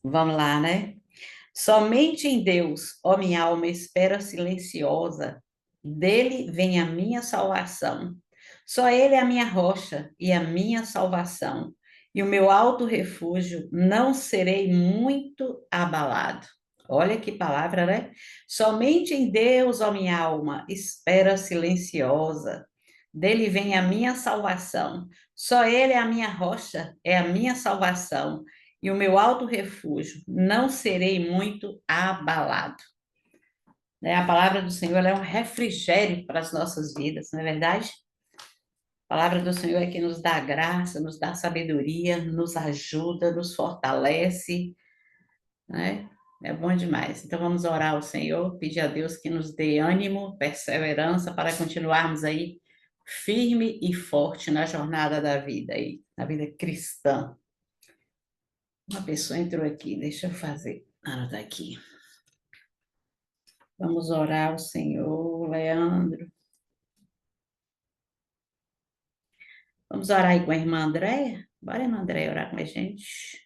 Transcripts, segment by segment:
Vamos lá, né? Somente em Deus, ó minha alma, espera silenciosa. Dele vem a minha salvação. Só Ele é a minha rocha e a minha salvação. E o meu alto refúgio, não serei muito abalado. Olha que palavra, né? Somente em Deus, ó minha alma, espera silenciosa. Dele vem a minha salvação. Só Ele é a minha rocha, é a minha salvação e o meu alto refúgio, não serei muito abalado. Né? A palavra do Senhor ela é um refrigério para as nossas vidas, não é verdade? A palavra do Senhor é que nos dá graça, nos dá sabedoria, nos ajuda, nos fortalece, né? É bom demais. Então vamos orar ao Senhor, pedir a Deus que nos dê ânimo, perseverança para continuarmos aí firme e forte na jornada da vida aí, na vida cristã. Uma pessoa entrou aqui, deixa eu fazer. Ah, tá aqui. Vamos orar ao Senhor, Leandro. Vamos orar aí com a irmã Andréia? Bora, irmã Andréia, orar com a gente.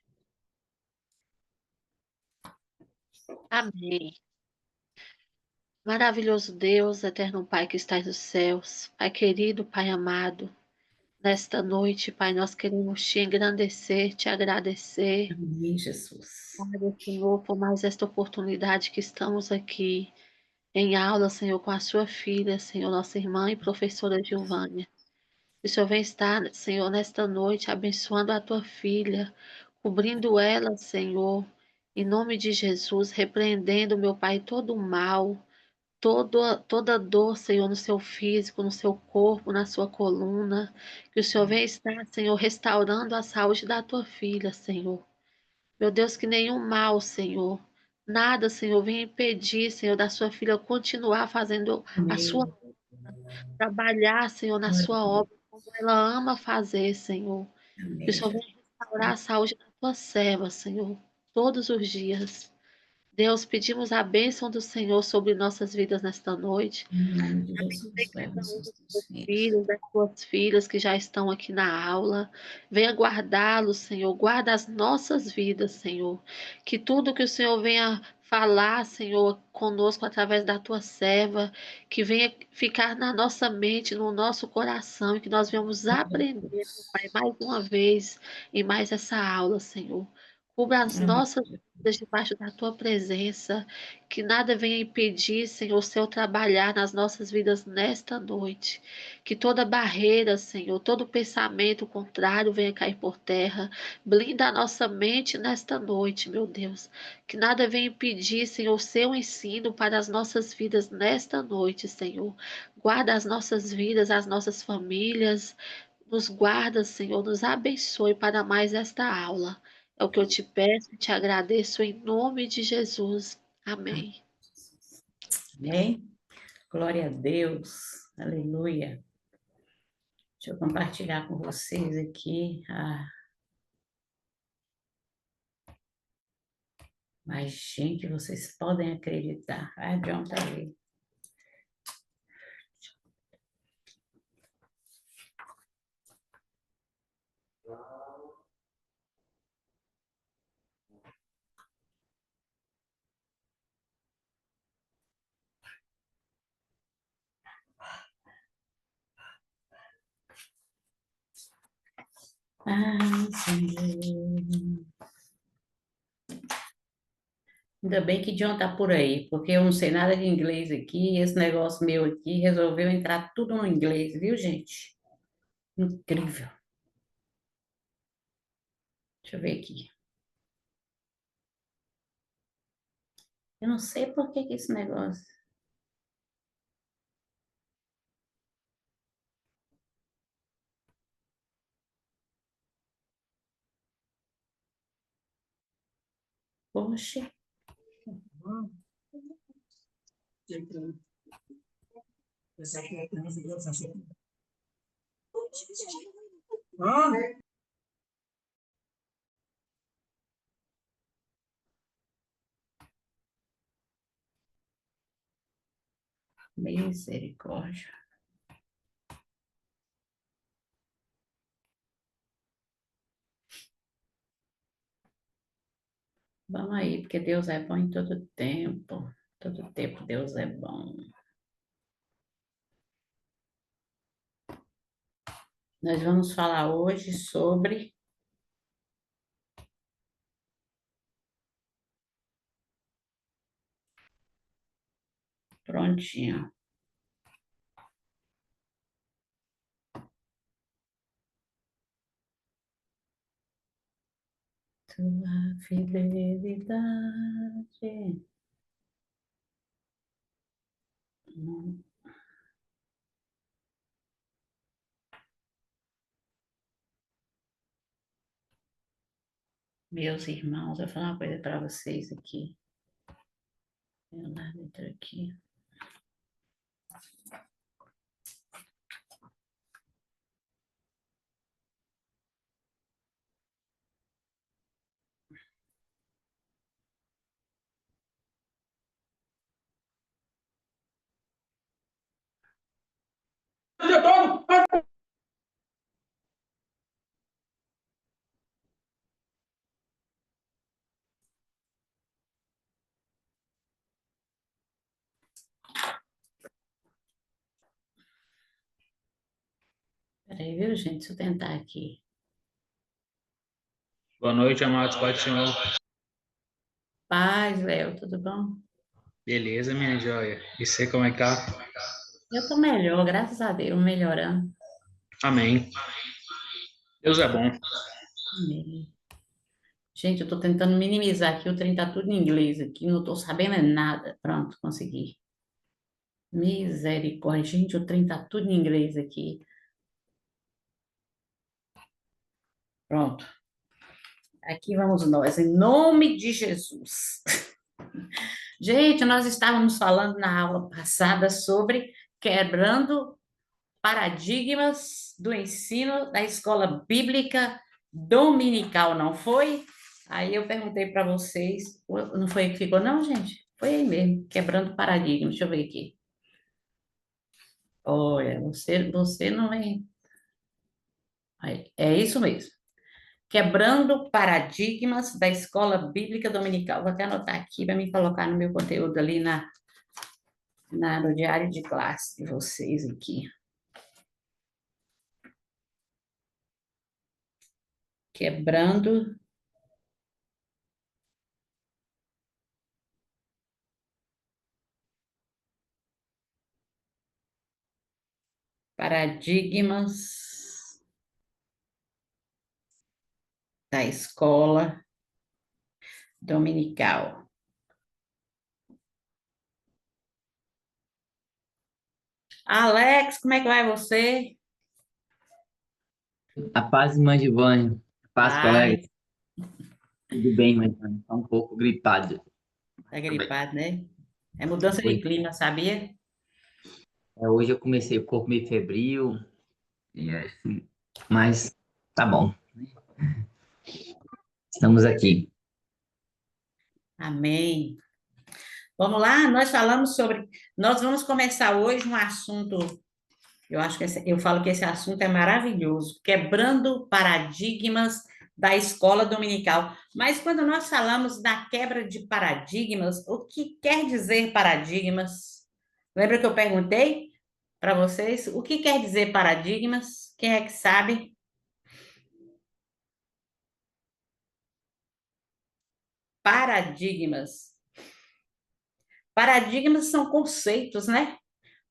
Amém. Maravilhoso Deus, eterno Pai que estás nos céus, Pai querido, Pai amado, nesta noite, Pai, nós queremos te engrandecer, te agradecer, Amém, Jesus. Pai, Senhor, por mais esta oportunidade que estamos aqui em aula, Senhor, com a sua filha, Senhor, nossa irmã e professora Giovânia. Que o Senhor vem estar, Senhor, nesta noite, abençoando a tua filha, cobrindo ela, Senhor, em nome de Jesus, repreendendo, meu Pai, todo o mal, toda dor, Senhor, no seu físico, no seu corpo, na sua coluna. Que o Senhor venha estar, Senhor, restaurando a saúde da tua filha, Senhor. Meu Deus, que nenhum mal, Senhor, nada, Senhor, venha impedir, Senhor, da sua filha continuar fazendo a sua Amém. trabalhar, Senhor, na sua obra, como ela ama fazer, Senhor. Que o Amém, Senhor Jesus. venha restaurar a saúde da tua serva, Senhor, todos os dias. Deus, pedimos a bênção do Senhor sobre nossas vidas nesta noite. Em nome de Abençoe Jesus, vai cada um abençoar os dos teus teus filhos. filhos, das tuas filhas que já estão aqui na aula. Venha guardá-los, Senhor. Guarda as nossas vidas, Senhor. Que tudo que o Senhor venha falar, Senhor, conosco através da tua serva, que venha ficar na nossa mente, no nosso coração, e que nós venhamos aprender, meu Pai, mais uma vez em mais essa aula, Senhor. Cubra as Amém. nossas vidas debaixo da tua presença. Que nada venha impedir, Senhor, o seu trabalhar nas nossas vidas nesta noite. Que toda barreira, Senhor, todo pensamento contrário venha cair por terra. Blinda a nossa mente nesta noite, meu Deus. Que nada venha impedir, Senhor, o seu ensino para as nossas vidas nesta noite, Senhor. Guarda as nossas vidas, as nossas famílias. Nos guarda, Senhor, nos abençoe para mais esta aula. É o que eu te peço e te agradeço em nome de Jesus. Amém. Amém. Glória a Deus. Aleluia. Deixa eu compartilhar com vocês aqui. Mas, gente, vocês podem acreditar. Ah, John tá aí. Ah, Senhor. Ainda bem que John tá por aí, porque eu não sei nada de inglês aqui, e esse negócio meu aqui resolveu entrar tudo no inglês, viu, gente? Incrível. Deixa eu ver aqui. Eu não sei por que que esse negócio. Poxa. Misericórdia. Vamos aí, porque Deus é bom em todo tempo. Todo tempo Deus é bom. Nós vamos falar hoje sobre. Prontinho. Tua fidelidade. Meus irmãos, eu vou falar uma coisa para vocês aqui. Eu lá dentro aqui. Peraí, viu, gente? Deixa eu tentar aqui. Boa noite, amados. Pai do Senhor. Paz, Léo, tudo bom? Beleza, minha joia? E você, como é que tá? Eu tô melhor, graças a Deus, melhorando. Amém. Deus é bom. Amém. Gente, eu tô tentando minimizar aqui, o trem tá tudo em inglês aqui, não tô sabendo é nada. Pronto, consegui. Misericórdia, gente, o trem tá tudo em inglês aqui. Pronto. Aqui vamos nós, em nome de Jesus. Gente, nós estávamos falando na aula passada sobre quebrando paradigmas do ensino da escola bíblica dominical, não foi? Aí eu perguntei para vocês, não foi aí que ficou, não, gente? Foi aí mesmo, quebrando paradigmas. Deixa eu ver aqui. Olha, você não é. É isso mesmo. Quebrando paradigmas da escola bíblica dominical. Vou até anotar aqui para me colocar no meu conteúdo ali no diário de classe de vocês aqui. Quebrando paradigmas da escola dominical. Alex, como é que vai você? A paz, irmã Giovanni. A paz, colega. Paz, Tudo bem, mãe? Tá um pouco gripado tá também. gripado, né? É mudança de Hoje, clima, sabia? hoje eu comecei o corpo meio febril, e assim, mas tá bom. Estamos aqui. Amém. Vamos lá, nós vamos começar hoje um assunto, eu acho que eu falo que esse assunto é maravilhoso, quebrando paradigmas da escola dominical. Mas quando nós falamos da quebra de paradigmas, o que quer dizer paradigmas? Lembra que eu perguntei para vocês o que quer dizer paradigmas? Quem é que sabe? Paradigmas. Paradigmas são conceitos, né?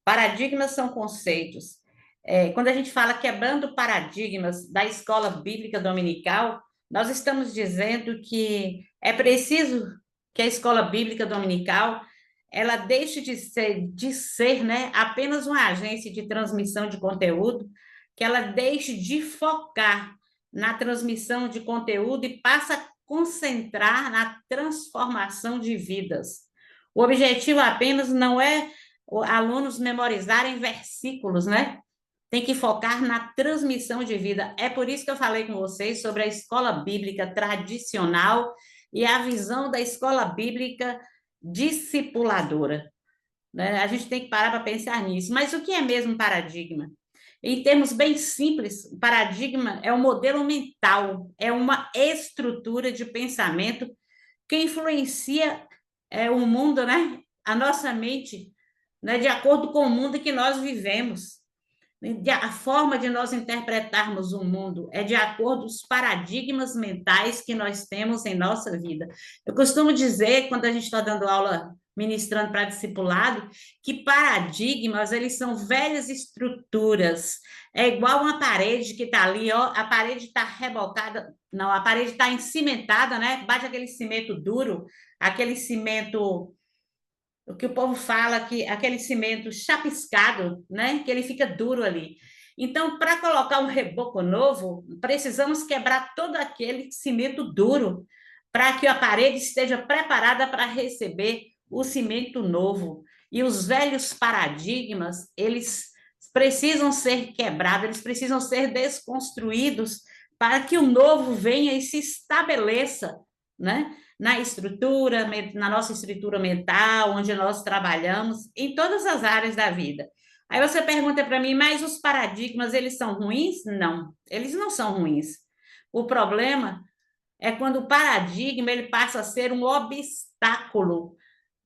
Paradigmas são conceitos. Quando a gente fala quebrando paradigmas da escola bíblica dominical, nós estamos dizendo que é preciso que a escola bíblica dominical ela deixe de ser, né, apenas uma agência de transmissão de conteúdo, que ela deixe de focar na transmissão de conteúdo e passe a concentrar na transformação de vidas. O objetivo apenas não é alunos memorizarem versículos, né? Tem que focar na transmissão de vida. É por isso que eu falei com vocês sobre a escola bíblica tradicional e a visão da escola bíblica discipuladora, né? A gente tem que parar para pensar nisso. Mas o que é mesmo paradigma? Em termos bem simples, paradigma é um modelo mental, é uma estrutura de pensamento que influencia o mundo, né? A nossa mente, né? De acordo com o mundo que nós vivemos. A forma de nós interpretarmos o mundo é de acordo com os paradigmas mentais que nós temos em nossa vida. Eu costumo dizer, quando a gente está dando aula, ministrando para discipulado, que paradigmas, eles são velhas estruturas. É igual uma parede que está ali, ó, a parede está rebocada, não, a parede está encimentada, né? Bate aquele cimento duro, aquele cimento, o que o povo fala, que aquele cimento chapiscado, né? Que ele fica duro ali. Então, para colocar um reboco novo, precisamos quebrar todo aquele cimento duro para que a parede esteja preparada para receber o cimento novo. E os velhos paradigmas, eles precisam ser quebrados, eles precisam ser desconstruídos para que o novo venha e se estabeleça, né? Na nossa estrutura mental, onde nós trabalhamos, em todas as áreas da vida. Aí você pergunta para mim, mas os paradigmas, eles são ruins? Não, eles não são ruins. O problema é quando o paradigma ele passa a ser um obstáculo,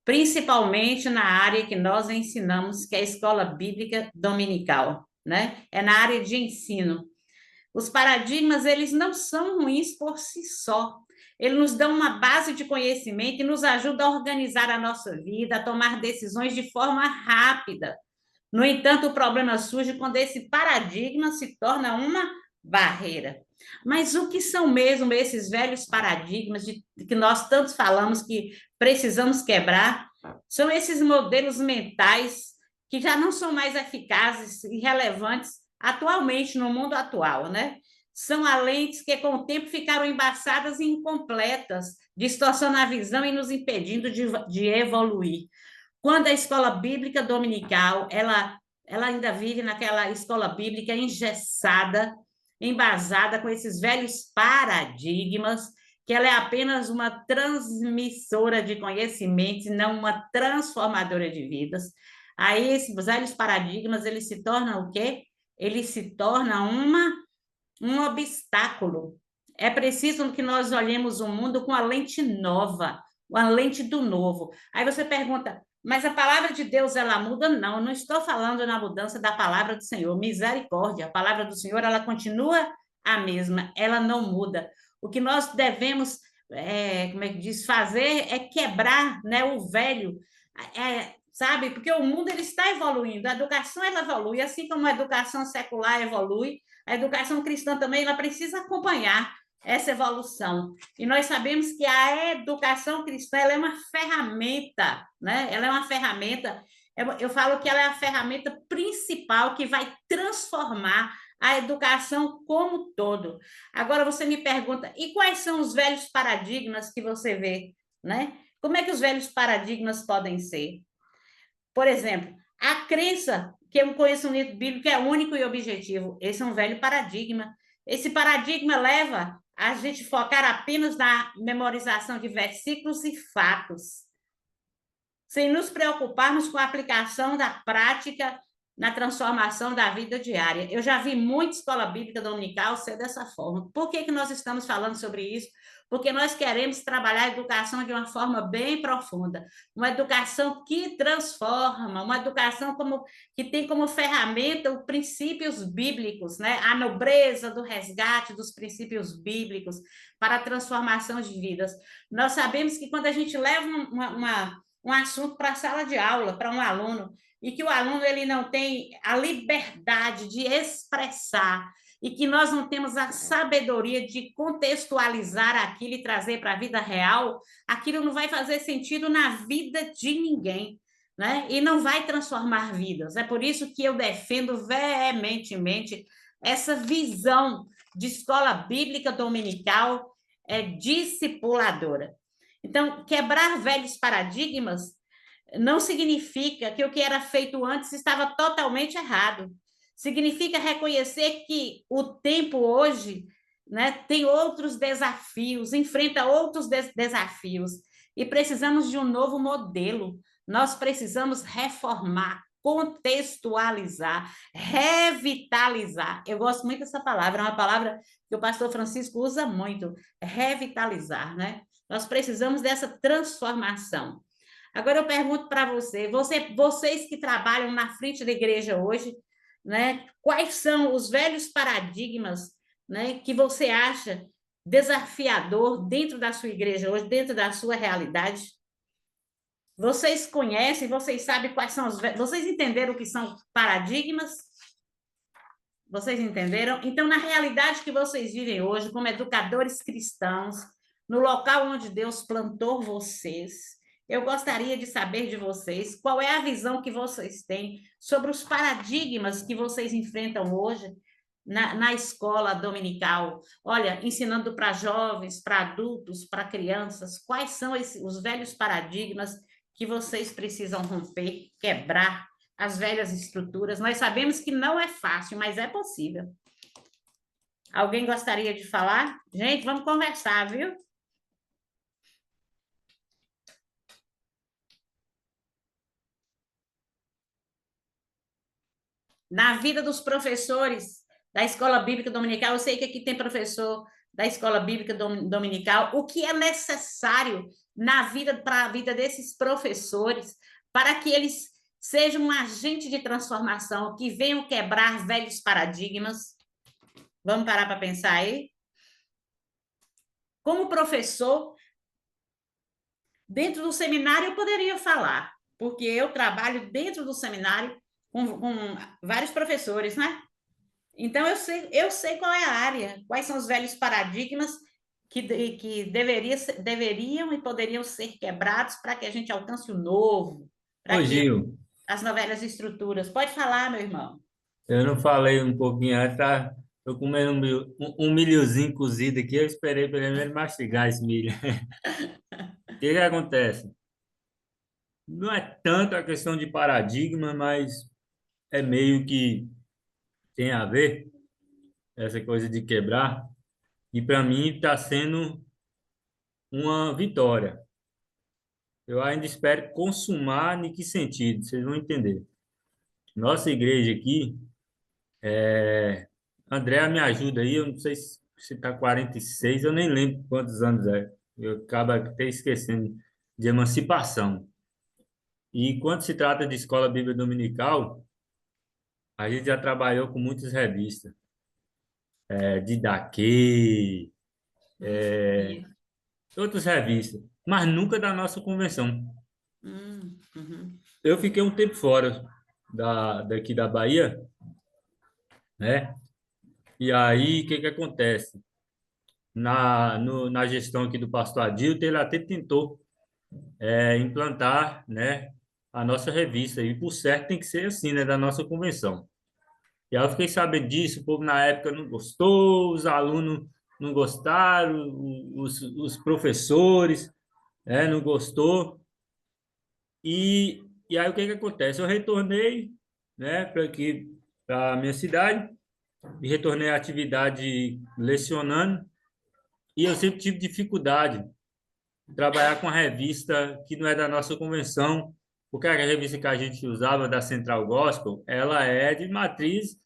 principalmente na área que nós ensinamos, que é a escola bíblica dominical, né? É na área de ensino. Os paradigmas, eles não são ruins por si só. Eles nos dão uma base de conhecimento e nos ajudam a organizar a nossa vida, a tomar decisões de forma rápida. No entanto, o problema surge quando esse paradigma se torna uma barreira. Mas o que são mesmo esses velhos paradigmas de que nós tantos falamos que precisamos quebrar? São esses modelos mentais que já não são mais eficazes e relevantes atualmente no mundo atual, né? São lentes que com o tempo ficaram embaçadas e incompletas, distorcendo a visão e nos impedindo de evoluir. Quando a escola bíblica dominical, ela ainda vive naquela escola bíblica engessada, embasada com esses velhos paradigmas, que ela é apenas uma transmissora de conhecimentos, não uma transformadora de vidas. Aí esses velhos paradigmas, eles se tornam o quê? Eles se tornam um obstáculo. É preciso que nós olhemos o mundo com a lente nova, a lente do novo. Aí você pergunta, mas a palavra de Deus, ela muda? Não, eu não estou falando na mudança da palavra do Senhor. Misericórdia, a palavra do Senhor, ela continua a mesma, ela não muda. O que nós devemos, como é que diz, fazer é quebrar, né, o velho, sabe? Porque o mundo ele está evoluindo, a educação ela evolui, assim como a educação secular evolui, a educação cristã também ela precisa acompanhar essa evolução. E nós sabemos que a educação cristã ela é uma ferramenta, né? Ela é uma ferramenta, eu falo que ela é a ferramenta principal que vai transformar a educação como um todo. Agora você me pergunta, e quais são os velhos paradigmas que você vê, né? Como é que os velhos paradigmas podem ser? Por exemplo, a crença que um conhecimento bíblico é único e objetivo. Esse é um velho paradigma. Esse paradigma leva a gente focar apenas na memorização de versículos e fatos, sem nos preocuparmos com a aplicação da prática na transformação da vida diária. Eu já vi muita escola bíblica dominical ser dessa forma. Por que nós estamos falando sobre isso? Porque nós queremos trabalhar a educação de uma forma bem profunda, uma educação que transforma, uma educação que tem como ferramenta os princípios bíblicos, né? A nobreza do resgate dos princípios bíblicos para a transformação de vidas. Nós sabemos que quando a gente leva um assunto para a sala de aula, para um aluno, e que o aluno ele não tem a liberdade de expressar, e que nós não temos a sabedoria de contextualizar aquilo e trazer para a vida real, aquilo não vai fazer sentido na vida de ninguém, né? E não vai transformar vidas. É por isso que eu defendo veementemente essa visão de escola bíblica dominical discipuladora. Então, quebrar velhos paradigmas não significa que o que era feito antes estava totalmente errado. Significa reconhecer que o tempo hoje, né, tem outros desafios, enfrenta outros desafios, e precisamos de um novo modelo. Nós precisamos reformar, contextualizar, revitalizar. Eu gosto muito dessa palavra, é uma palavra que o pastor Francisco usa muito, revitalizar, né? Nós precisamos dessa transformação. Agora eu pergunto para vocês que trabalham na frente da igreja hoje, né, quais são os velhos paradigmas, né, que você acha desafiador dentro da sua igreja hoje, dentro da sua realidade? Vocês conhecem, vocês sabem quais são vocês entenderam o que são paradigmas? Vocês entenderam? Então, na realidade que vocês vivem hoje, como educadores cristãos, no local onde Deus plantou vocês, eu gostaria de saber de vocês qual é a visão que vocês têm sobre os paradigmas que vocês enfrentam hoje na escola dominical. Olha, ensinando para jovens, para adultos, para crianças, quais são os velhos paradigmas que vocês precisam romper, quebrar, as velhas estruturas. Nós sabemos que não é fácil, mas é possível. Alguém gostaria de falar? Gente, vamos conversar, viu? Na vida dos professores da Escola Bíblica Dominical, eu sei que aqui tem professor da Escola Bíblica Dominical, o que é necessário para a vida desses professores, para que eles sejam um agente de transformação, que venham quebrar velhos paradigmas. Vamos parar para pensar aí? Como professor, dentro do seminário eu poderia falar, porque eu trabalho dentro do seminário com vários professores, né? Então, eu sei qual é a área, quais são os velhos paradigmas que deveriam e poderiam ser quebrados para que a gente alcance o novo, para Ô, que Gil, as novelas estruturas. Pode falar, meu irmão. eu não falei um pouquinho antes, tá? Tô comendo um milhozinho cozido aqui, eu esperei pelo menos mastigar esse milho. O que que acontece? Não é tanto a questão de paradigma, mas é meio que tem a ver essa coisa de quebrar. E para mim está sendo uma vitória. Eu ainda espero consumar em que sentido, vocês vão entender. Nossa igreja aqui, André, me ajuda aí, eu não sei se está 46, eu nem lembro quantos anos é. Eu acabo até esquecendo de emancipação. E quando se trata de escola bíblica dominical, a gente já trabalhou com muitas revistas, Didaquê, outras revistas, mas nunca da nossa convenção. Uhum. Eu fiquei um tempo fora daqui da Bahia, né? E aí, o que que acontece? Na gestão aqui do pastor Adilton, ele até tentou implantar, né, a nossa revista. E, por certo, tem que ser assim, né, da nossa convenção. E aí eu fiquei sabendo disso, o povo na época não gostou, os alunos não gostaram, os professores, não gostou. E aí o que que acontece? Eu retornei, né, para a minha cidade, e retornei à atividade lecionando, e eu sempre tive dificuldade de trabalhar com a revista que não é da nossa convenção, porque a revista que a gente usava da Central Gospel, ela é de matriz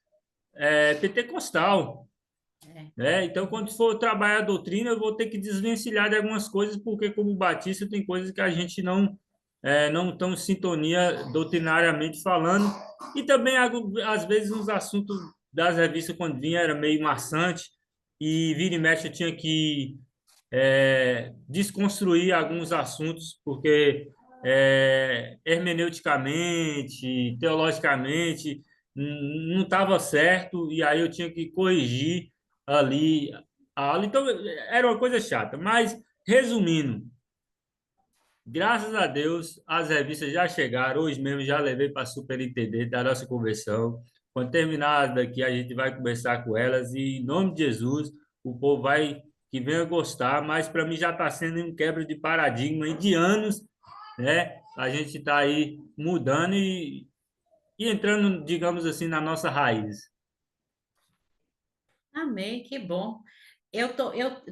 pentecostal, né? Então, quando for trabalhar a doutrina, eu vou ter que desvencilhar de algumas coisas, porque como batista tem coisas que a gente não estão em sintonia doutrinariamente falando, e também às vezes os assuntos das revistas quando vinha era meio maçante, e vira e mexe eu tinha que desconstruir alguns assuntos, porque hermeneuticamente, teologicamente, não estava certo, e aí eu tinha que corrigir ali a aula. Então, era uma coisa chata. Mas, resumindo, graças a Deus, as revistas já chegaram. Hoje mesmo já levei para a superintendente da nossa convenção. Quando terminar daqui, a gente vai conversar com elas e, em nome de Jesus, o povo vai que venha gostar, mas para mim já está sendo um quebra de paradigma de anos, né? A gente está aí mudando e entrando, digamos assim, na nossa raiz. Amém, que bom. Eu tô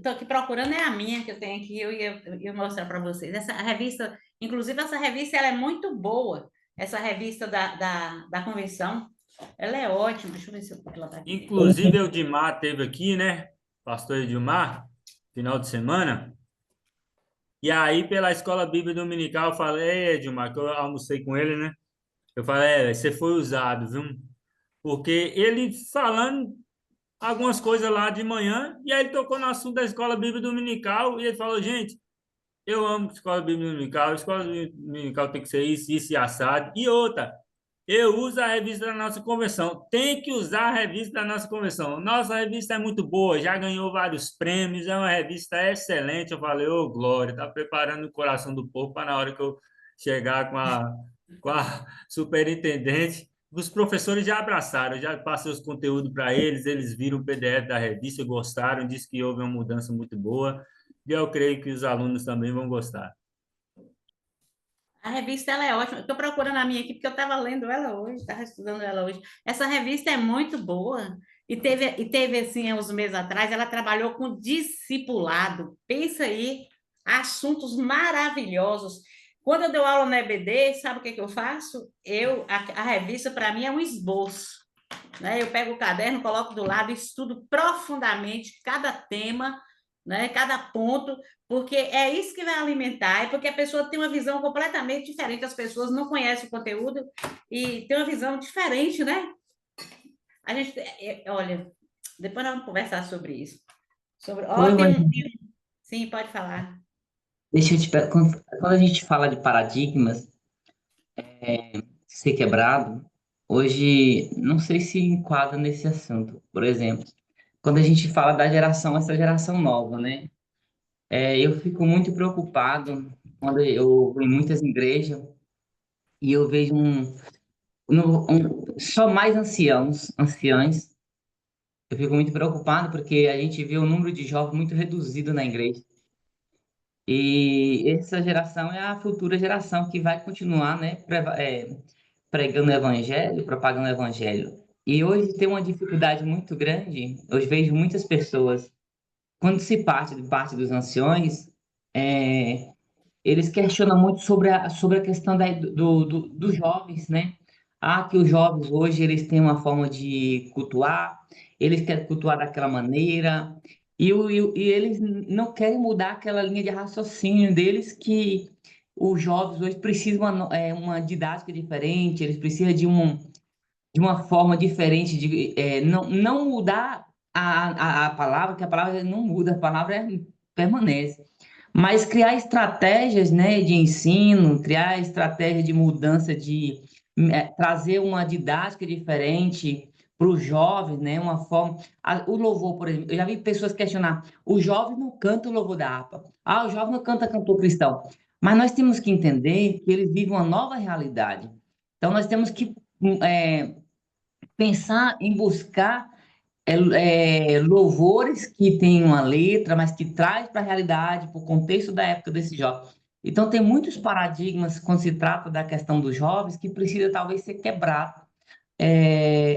aqui procurando, é a minha que eu tenho aqui, eu ia mostrar para vocês. Essa revista, inclusive, essa revista ela é muito boa, essa revista da convenção. Ela é ótima, deixa eu ver se ela está aqui. Inclusive, o Edmar teve aqui, né? Pastor Edmar, final de semana. E aí, pela Escola Bíblica Dominical, eu falei, Edmar, que eu almocei com ele, né? Eu falei, você foi usado, viu? Porque ele falando algumas coisas lá de manhã, e aí ele tocou no assunto da Escola Bíblica Dominical, e ele falou, gente, eu amo escola bíblica dominical tem que ser isso e assado. E outra, eu uso a revista da nossa convenção. Tem que usar a revista da nossa convenção. Nossa revista é muito boa, já ganhou vários prêmios, é uma revista excelente. Eu falei, ô, Glória, tá preparando o coração do povo para na hora que eu chegar com a superintendente. Os professores já abraçaram, eu já passei os conteúdos para eles, eles viram o PDF da revista, gostaram, disse que houve uma mudança muito boa. E eu creio que os alunos também vão gostar. A revista ela é ótima. Estou procurando a minha aqui porque eu estava lendo ela hoje, estava estudando ela hoje. Essa revista é muito boa. E teve assim, uns meses atrás, ela trabalhou com discipulado. Pensa aí, assuntos maravilhosos. Quando eu dou aula na EBD, sabe o que eu faço? A revista, para mim, é um esboço. Né? Eu pego o caderno, coloco do lado, estudo profundamente cada tema, né? Cada ponto, porque é isso que vai alimentar, é porque a pessoa tem uma visão completamente diferente, as pessoas não conhecem o conteúdo e tem uma visão diferente, né? A gente, olha, depois nós vamos conversar sobre isso. Oi, Sim, pode falar. deixa eu te perguntar, quando a gente fala de paradigmas, ser quebrado, hoje não sei se enquadra nesse assunto. Por exemplo, quando a gente fala da geração, essa geração nova, né? Eu fico muito preocupado quando eu vou em muitas igrejas e eu vejo só mais anciãos. Eu fico muito preocupado porque a gente vê o número de jovens muito reduzido na igreja. E essa geração é a futura geração que vai continuar, né, pregando o evangelho, propagando o evangelho. E hoje tem uma dificuldade muito grande. Eu vejo muitas pessoas, quando se parte dos anciões, eles questionam muito sobre a questão dos jovens, né? Que os jovens hoje eles têm uma forma de cultuar, eles querem cultuar daquela maneira, e eles não querem mudar aquela linha de raciocínio deles que os jovens hoje precisam uma didática diferente, eles precisam de uma forma diferente, não mudar a palavra, que a palavra não muda, a palavra permanece. Mas criar estratégias, né, de ensino, criar estratégia de mudança, trazer uma didática diferente para os jovens, né, uma forma. O louvor, por exemplo, eu já vi pessoas questionar: o jovem não canta o louvor da harpa. O jovem não canta cantor cristão. Mas nós temos que entender que eles vivem uma nova realidade. Então, nós temos que pensar em buscar louvores que têm uma letra, mas que traz para a realidade, para o contexto da época desse jovem. Então, tem muitos paradigmas quando se trata da questão dos jovens que precisa talvez ser quebrado,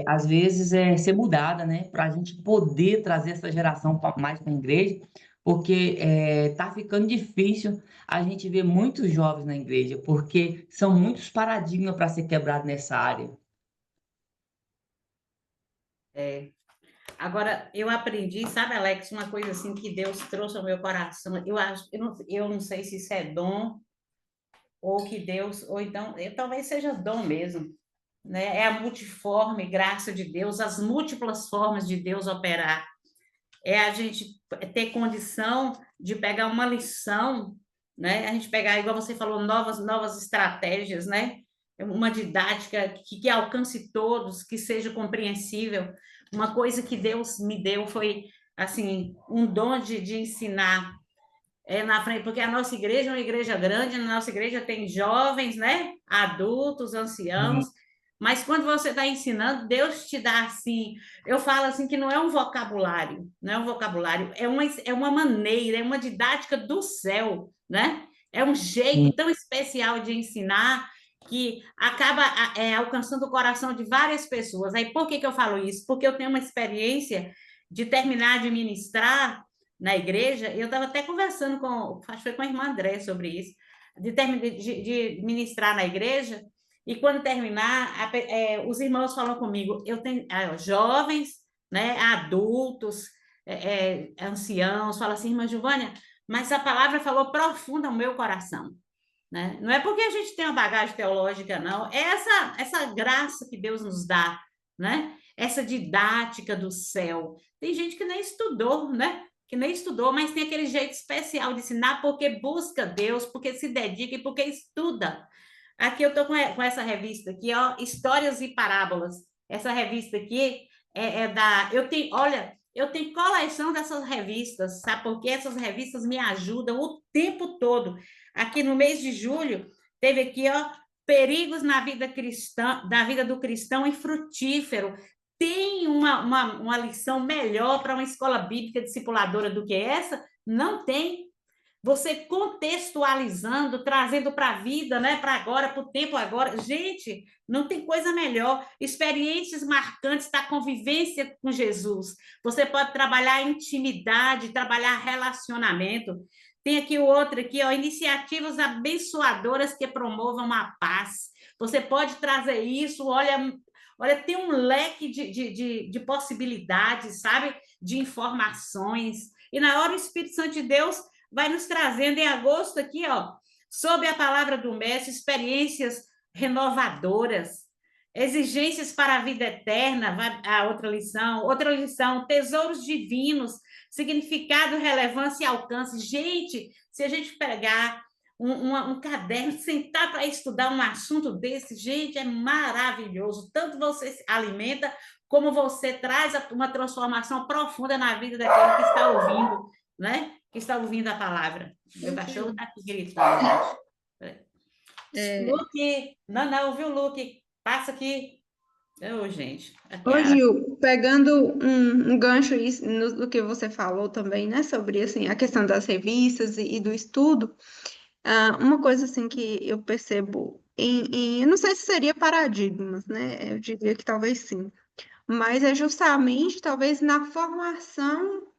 às vezes ser mudada, né, para a gente poder trazer essa geração mais para a igreja, porque está ficando difícil a gente ver muitos jovens na igreja, porque são muitos paradigmas para ser quebrado nessa área. Agora, eu aprendi, sabe, Alex, uma coisa assim que Deus trouxe ao meu coração. Eu não sei se isso é dom ou que Deus, ou então, talvez seja dom mesmo, né? É a multiforme graça de Deus, as múltiplas formas de Deus operar. É a gente ter condição de pegar uma lição, né? A gente pegar, igual você falou, novas estratégias, né? Uma didática que alcance todos, que seja compreensível. Uma coisa que Deus me deu foi, assim, um dom de ensinar na frente, porque a nossa igreja é uma igreja grande, na nossa igreja tem jovens, né? Adultos, anciãos, mas quando você está ensinando, Deus te dá assim, eu falo assim que não é um vocabulário, não é um vocabulário, é uma maneira, é uma didática do céu, né? É um jeito tão especial de ensinar que acaba alcançando o coração de várias pessoas. Aí por que eu falo isso? Porque eu tenho uma experiência de terminar de ministrar na igreja, eu estava até conversando acho que foi com a irmã André sobre isso, de ministrar na igreja, e quando terminar, os irmãos falam comigo, eu tenho jovens, né, adultos, anciãos, falam assim, irmã Giovânia, mas a palavra falou profunda no meu coração, né? Não é porque a gente tem uma bagagem teológica, não. É essa graça que Deus nos dá, né? Essa didática do céu. Tem gente que nem estudou, né? Que nem estudou, mas tem aquele jeito especial de ensinar porque busca Deus, porque se dedica e porque estuda. Aqui eu estou com essa revista aqui, ó, Histórias e Parábolas. Essa revista aqui é da. Olha, eu tenho coleção dessas revistas, sabe? Porque essas revistas me ajudam o tempo todo. Aqui no mês de julho, teve aqui, ó, Perigos na vida cristã, da vida do cristão e frutífero. Tem uma lição melhor para uma escola bíblica discipuladora do que essa? Não tem. Você contextualizando, trazendo para a vida, né? Para agora, para o tempo agora. Gente, não tem coisa melhor. Experiências marcantes da convivência com Jesus. Você pode trabalhar intimidade, trabalhar relacionamento. Tem aqui o outro aqui, ó, iniciativas abençoadoras que promovam a paz. Você pode trazer isso, olha, tem um leque de possibilidades, sabe? De informações. E na hora o Espírito Santo de Deus vai nos trazendo em agosto aqui, ó, sob a palavra do mestre, experiências renovadoras, exigências para a vida eterna, vai a outra lição, tesouros divinos, significado, relevância e alcance. Gente, se a gente pegar um caderno, sentar para estudar um assunto desse, gente, é maravilhoso. Tanto você se alimenta, como você traz uma transformação profunda na vida daquele que está ouvindo, né? Que está ouvindo a palavra. Meu cachorro está aqui gritando, gente. Luke, não, viu, Luke? Passa aqui. Gente. Aqui Ô, Gil, pegando um gancho do que você falou também, né, sobre assim, a questão das revistas e do estudo, uma coisa assim que eu percebo, eu não sei se seria paradigmas, né, eu diria que talvez sim, mas é justamente talvez na formação,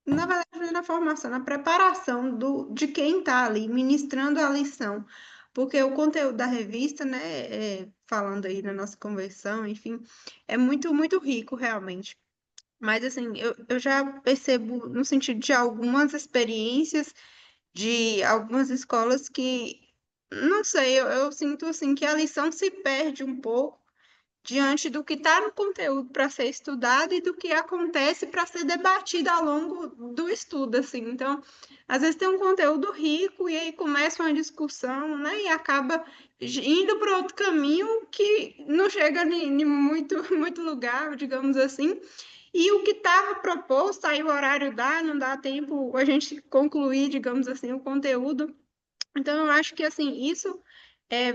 na verdade, não é na formação, na preparação de quem está ali ministrando a lição. Porque o conteúdo da revista, né, falando aí na nossa conversão, enfim, é muito, muito rico, realmente. Mas, assim, eu já percebo, no sentido de algumas experiências de algumas escolas que, não sei, eu sinto, assim, que a lição se perde um pouco diante do que está no conteúdo para ser estudado e do que acontece para ser debatido ao longo do estudo, assim. Então, às vezes tem um conteúdo rico e aí começa uma discussão, né, e acaba indo para outro caminho que não chega em muito, muito lugar, digamos assim. E o que estava proposto, aí o horário dá, não dá tempo a gente concluir, digamos assim, o conteúdo. Então, eu acho que, assim, isso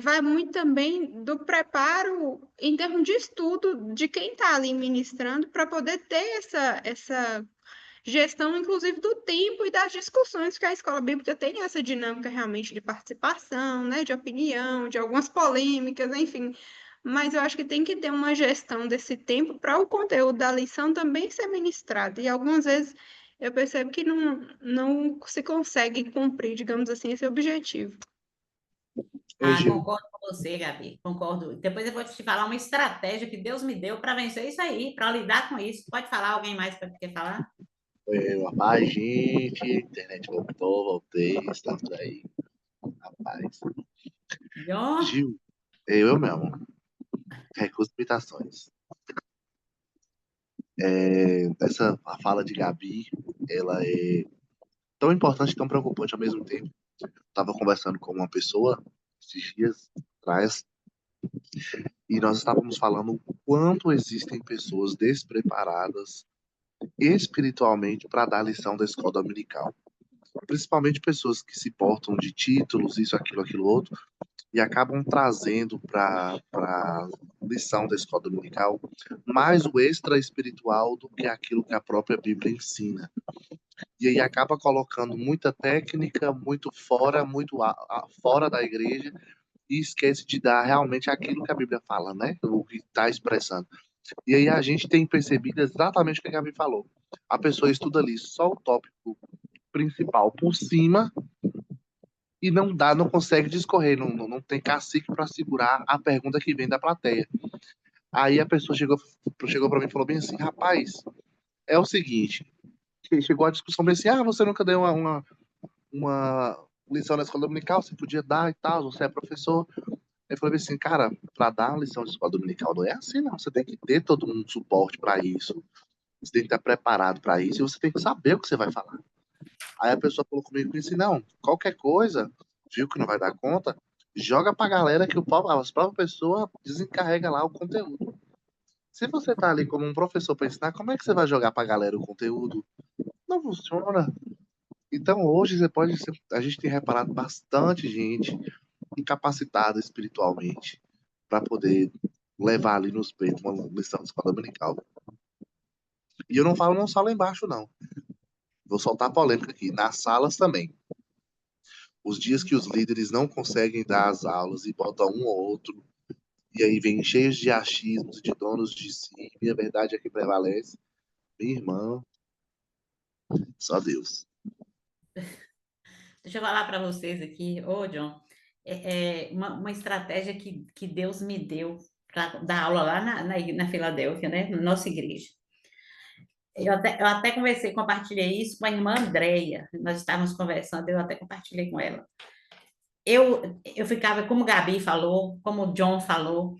vai muito também do preparo em termos de estudo de quem está ali ministrando para poder ter essa gestão, inclusive, do tempo e das discussões, que a escola bíblica tem essa dinâmica realmente de participação, né, de opinião, de algumas polêmicas, enfim. Mas eu acho que tem que ter uma gestão desse tempo para o conteúdo da lição também ser ministrado. E algumas vezes eu percebo que não se consegue cumprir, digamos assim, esse objetivo. Gil, Concordo com você, Gabi, concordo. Depois eu vou te falar uma estratégia que Deus me deu para vencer isso aí, para lidar com isso. Pode falar, alguém mais quer falar? rapaz, gente, internet voltei, estamos aí, rapaz. Ó, Gil, eu mesmo, recurso de imitações. A fala de Gabi, ela é tão importante e tão preocupante ao mesmo tempo. Estava conversando com uma pessoa esses dias atrás e nós estávamos falando o quanto existem pessoas despreparadas espiritualmente para dar a lição da escola dominical. Principalmente pessoas que se portam de títulos, isso, aquilo, outro, e acabam trazendo para a lição da escola dominical mais o extra espiritual do que aquilo que a própria Bíblia ensina. E aí acaba colocando muita técnica, muito fora da igreja, e esquece de dar realmente aquilo que a Bíblia fala, né? O que está expressando. E aí a gente tem percebido exatamente o que a Gabi falou. A pessoa estuda ali só o tópico principal por cima e não consegue discorrer, não tem cacique para segurar a pergunta que vem da plateia. Aí a pessoa chegou para mim e falou bem assim, rapaz, é o seguinte, chegou a discussão bem assim, você nunca deu uma lição na escola dominical, você podia dar e tal, você é professor. Eu falei assim, cara, para dar uma lição de escola dominical não é assim, não. Você tem que ter todo um suporte para isso. Você tem que estar preparado para isso e você tem que saber o que você vai falar. Aí a pessoa falou comigo assim, não, qualquer coisa, viu que não vai dar conta, joga pra galera que as próprias pessoas desencarrega lá o conteúdo. Se você tá ali como um professor para ensinar, como é que você vai jogar pra galera o conteúdo? Não funciona. Então hoje a gente tem reparado bastante gente incapacitada espiritualmente para poder levar ali nos peitos uma lição de escola dominical. E eu não falo não só lá embaixo, não. Vou soltar polêmica aqui. Nas salas também. Os dias que os líderes não conseguem dar as aulas e botam um ou outro, e aí vem cheios de achismos e de donos de si, e a verdade é que prevalece. Minha irmã, só Deus. Deixa eu falar para vocês aqui, ô John, uma estratégia que Deus me deu para dar aula lá na Filadélfia, né, na nossa igreja. Eu até conversei, compartilhei isso com a irmã Andréia, nós estávamos conversando, eu até compartilhei com ela. Eu ficava, como o Gabi falou, como o John falou,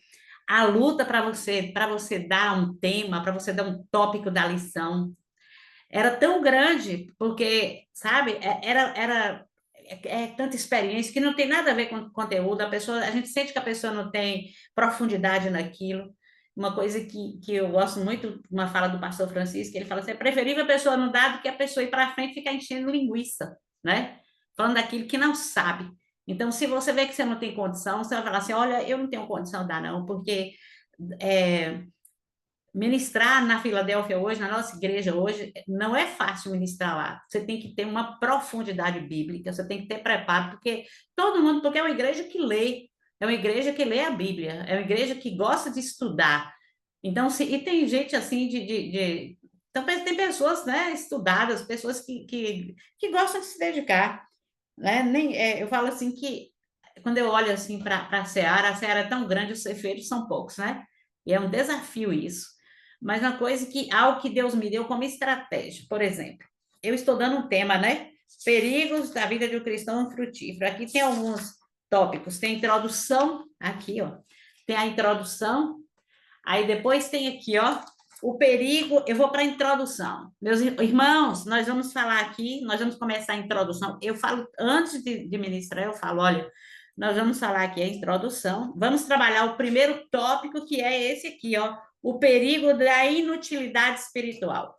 a luta para você dar um tema, para você dar um tópico da lição, era tão grande, porque, sabe, tanta experiência que não tem nada a ver com conteúdo, a gente sente que a pessoa não tem profundidade naquilo. Uma coisa que eu gosto muito, uma fala do pastor Francisco, ele fala assim, é preferível a pessoa não dar do que a pessoa ir para frente e ficar enchendo linguiça, né? Falando daquilo que não sabe. Então, se você vê que você não tem condição, você vai falar assim, olha, eu não tenho condição de dar não, porque ministrar na Filadélfia hoje, na nossa igreja hoje, não é fácil ministrar lá. Você tem que ter uma profundidade bíblica, você tem que ter preparo, porque porque é uma igreja que lê, é uma igreja que lê a Bíblia, é uma igreja que gosta de estudar. Então, e tem gente assim então, tem pessoas, né, estudadas, pessoas que gostam de se dedicar, né? Eu falo assim que quando eu olho assim para a Seara é tão grande, os ceifeiros são poucos, né? E é um desafio isso. Mas uma coisa algo que Deus me deu como estratégia, por exemplo, eu estou dando um tema, né? Perigos da vida de um cristão frutífero. Aqui tem alguns tópicos, tem a introdução, aqui, ó, tem a introdução, aí depois tem aqui, ó, o perigo, eu vou para a introdução. Meus irmãos, nós vamos falar aqui, nós vamos começar a introdução. Eu falo, antes de ministrar, eu falo, olha, nós vamos falar aqui a introdução, vamos trabalhar o primeiro tópico, que é esse aqui, ó, o perigo da inutilidade espiritual.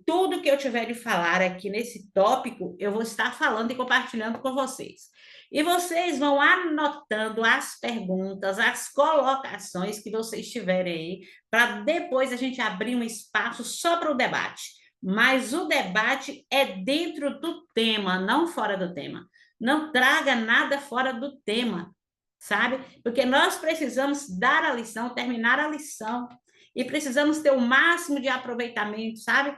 Tudo que eu tiver de falar aqui nesse tópico, eu vou estar falando e compartilhando com vocês. E vocês vão anotando as perguntas, as colocações que vocês tiverem aí, para depois a gente abrir um espaço só para o debate. Mas o debate é dentro do tema, não fora do tema. Não traga nada fora do tema, sabe? Porque nós precisamos dar a lição, terminar a lição, e precisamos ter o máximo de aproveitamento, sabe?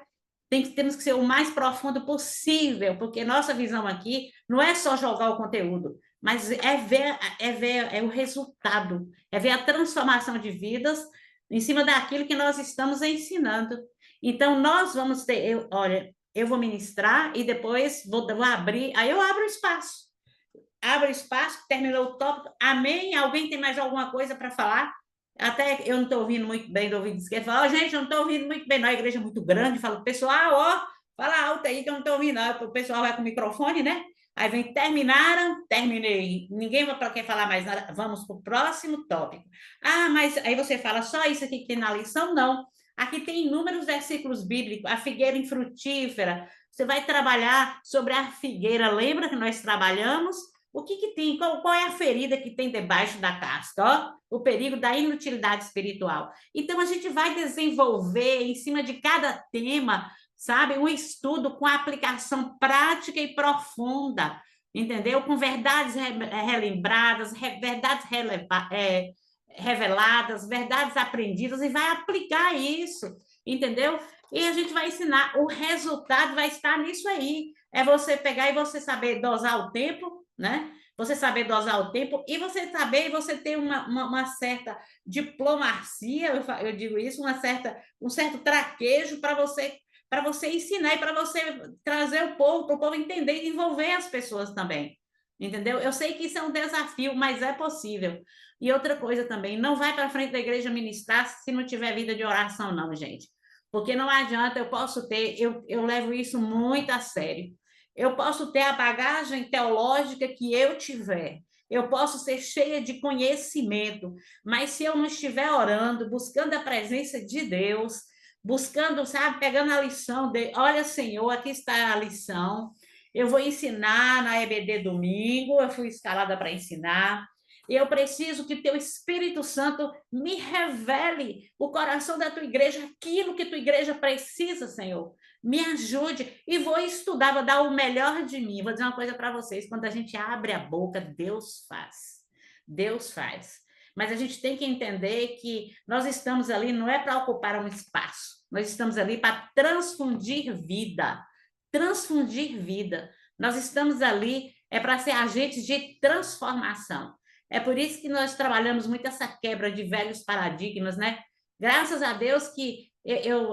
Temos que ser o mais profundo possível, porque nossa visão aqui não é só jogar o conteúdo, mas é o resultado, é ver a transformação de vidas em cima daquilo que nós estamos ensinando. Então, nós vamos ter, olha, eu vou ministrar e depois vou abrir, aí eu abro espaço. Abro espaço, terminou o tópico, amém? Alguém tem mais alguma coisa para falar? Até eu não estou ouvindo muito bem do ouvido esquerdo. Fala, gente, eu não estou ouvindo muito bem. A igreja é muito grande. Fala, pessoal, ó, fala alto aí que eu não estou ouvindo. O pessoal vai com o microfone, né? Aí vem, terminaram, terminei. Ninguém quer falar mais nada. Vamos para o próximo tópico. Ah, mas aí você fala, só isso aqui que tem na lição? Não. Aqui tem inúmeros versículos bíblicos. A figueira infrutífera. Você vai trabalhar sobre a figueira. Lembra que nós trabalhamos? O que tem? Qual é a ferida que tem debaixo da casca? Ó, o perigo da inutilidade espiritual. Então, a gente vai desenvolver, em cima de cada tema, sabe, um estudo com aplicação prática e profunda, entendeu? Com verdades relembradas, verdades reveladas, verdades aprendidas, e vai aplicar isso, entendeu? E a gente vai ensinar. O resultado vai estar nisso aí. É você pegar e você saber dosar o tempo, né? Você saber dosar o tempo e você saber, você ter uma certa diplomacia, eu digo isso, um certo traquejo para para você ensinar e para você trazer o povo, para o povo entender e envolver as pessoas também. Entendeu? Eu sei que isso é um desafio, mas é possível. E outra coisa também, não vai para frente da igreja ministrar se não tiver vida de oração, não, gente. Porque não adianta, eu posso ter, eu levo isso muito a sério. Eu posso ter a bagagem teológica que eu tiver. Eu posso ser cheia de conhecimento, mas se eu não estiver orando, buscando a presença de Deus, buscando, sabe, pegando a lição de, olha, Senhor, aqui está a lição. Eu vou ensinar na EBD domingo, eu fui escalada para ensinar. Eu preciso que teu Espírito Santo me revele o coração da tua igreja, aquilo que tua igreja precisa, Senhor. Me ajude e vou estudar, vou dar o melhor de mim. Vou dizer uma coisa para vocês: quando a gente abre a boca, Deus faz. Deus faz. Mas a gente tem que entender que nós estamos ali não é para ocupar um espaço, nós estamos ali para transfundir vida. Transfundir vida. Nós estamos ali para ser agentes de transformação. É por isso que nós trabalhamos muito essa quebra de velhos paradigmas, né? Graças a Deus que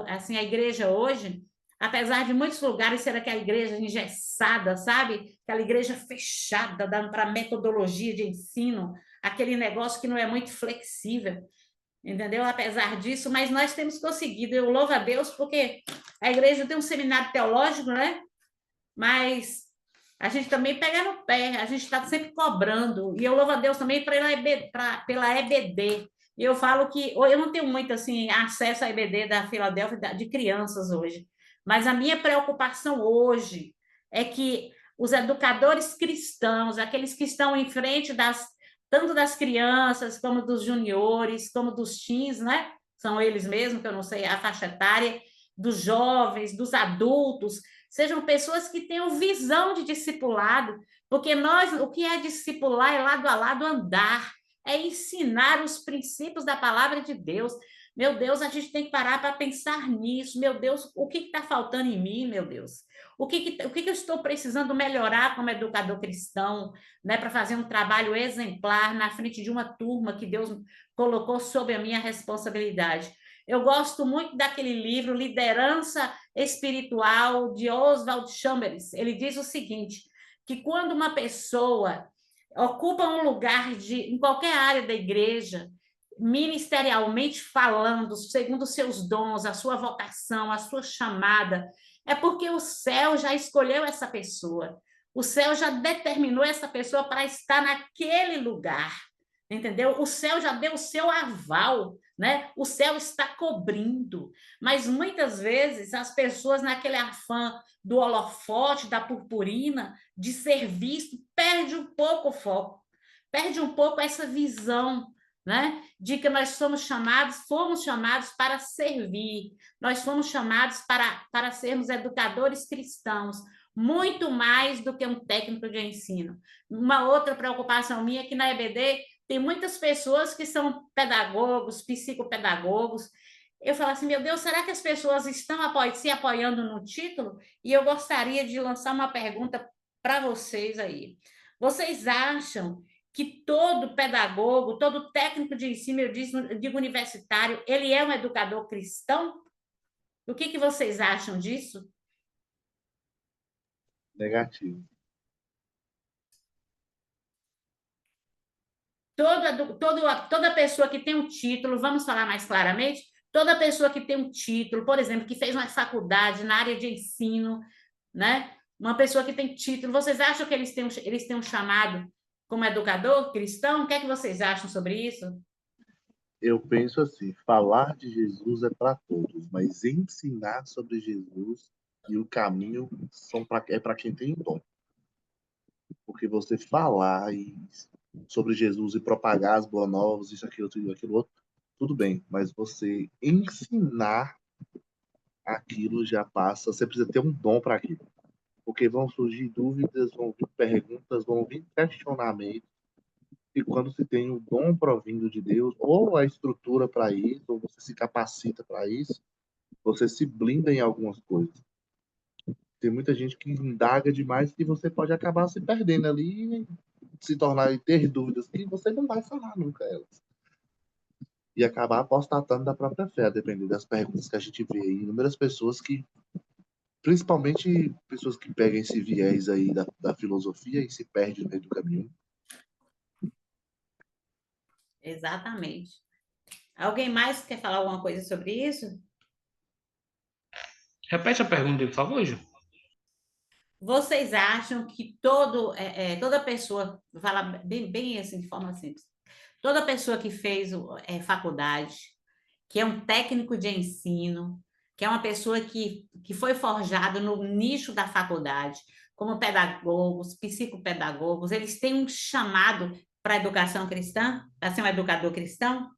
assim, a igreja hoje, apesar de muitos lugares ser aquela igreja engessada, sabe? Aquela igreja fechada, dando para metodologia de ensino, aquele negócio que não é muito flexível, entendeu? Apesar disso, mas nós temos conseguido. Eu louvo a Deus porque a igreja tem um seminário teológico, né? Mas a gente também pega no pé, a gente está sempre cobrando. E eu louvo a Deus também pela EBD. E eu falo que eu não tenho muito assim acesso à EBD da Filadélfia de crianças hoje, mas a minha preocupação hoje é que os educadores cristãos, aqueles que estão em frente tanto das crianças como dos juniores, como dos teens, né? São eles mesmos, que eu não sei a faixa etária, dos jovens, dos adultos, sejam pessoas que tenham visão de discipulado, porque o que é discipular é lado a lado andar, é ensinar os princípios da palavra de Deus. Meu Deus, a gente tem que parar para pensar nisso. Meu Deus, o que está faltando em mim, meu Deus? O que eu estou precisando melhorar como educador cristão, né, para fazer um trabalho exemplar na frente de uma turma que Deus colocou sob a minha responsabilidade? Eu gosto muito daquele livro Liderança Espiritual de Oswald Chambers. Ele diz o seguinte, que quando uma pessoa ocupa um lugar em qualquer área da igreja, ministerialmente falando, segundo os seus dons, a sua vocação, a sua chamada, é porque o céu já escolheu essa pessoa. O céu já determinou essa pessoa para estar naquele lugar. Entendeu? O céu já deu o seu aval, né? O céu está cobrindo. Mas muitas vezes as pessoas, naquele afã do holofote, da purpurina, de ser visto, perde um pouco o foco, perde um pouco essa visão, né? De que nós fomos chamados para servir, nós fomos chamados para sermos educadores cristãos, muito mais do que um técnico de ensino. Uma outra preocupação minha é que na EBD tem muitas pessoas que são pedagogos, psicopedagogos. Eu falo assim, meu Deus, será que as pessoas estão se apoiando no título? E eu gostaria de lançar uma pergunta para vocês aí. Vocês acham que todo pedagogo, todo técnico de ensino, eu digo universitário, ele é um educador cristão? O que vocês acham disso? Negativo. Toda pessoa que tem um título, vamos falar mais claramente, toda pessoa que tem um título, por exemplo, que fez uma faculdade na área de ensino, né? Uma pessoa que tem título, vocês acham que eles têm um chamado como educador cristão? O que é que vocês acham sobre isso? Eu penso assim, falar de Jesus é para todos, mas ensinar sobre Jesus e o caminho é para quem tem dom. Porque você falar sobre Jesus e propagar as boas novas, isso, aquilo outro, tudo bem. Mas você ensinar aquilo já passa, você precisa ter um dom para aquilo. Porque vão surgir dúvidas, vão vir perguntas, vão vir questionamentos. E quando se tem o dom provindo de Deus, ou a estrutura para isso, ou você se capacita para isso, você se blinda em algumas coisas. Tem muita gente que indaga demais que você pode acabar se perdendo ali, se tornar e ter dúvidas que você não vai sanar nunca elas. E acabar apostatando da própria fé, dependendo das perguntas que a gente vê. Inúmeras pessoas que Principalmente pessoas que pegam esse viés aí da filosofia e se perdem no meio do caminho. Exatamente. Alguém mais quer falar alguma coisa sobre isso? Repete a pergunta, por favor, Ju. Vocês acham que toda pessoa, vou falar bem assim, de forma simples, toda pessoa que fez faculdade, que é um técnico de ensino, que é uma pessoa que foi forjada no nicho da faculdade, como pedagogos, psicopedagogos, eles têm um chamado para a educação cristã, para ser um educador cristão?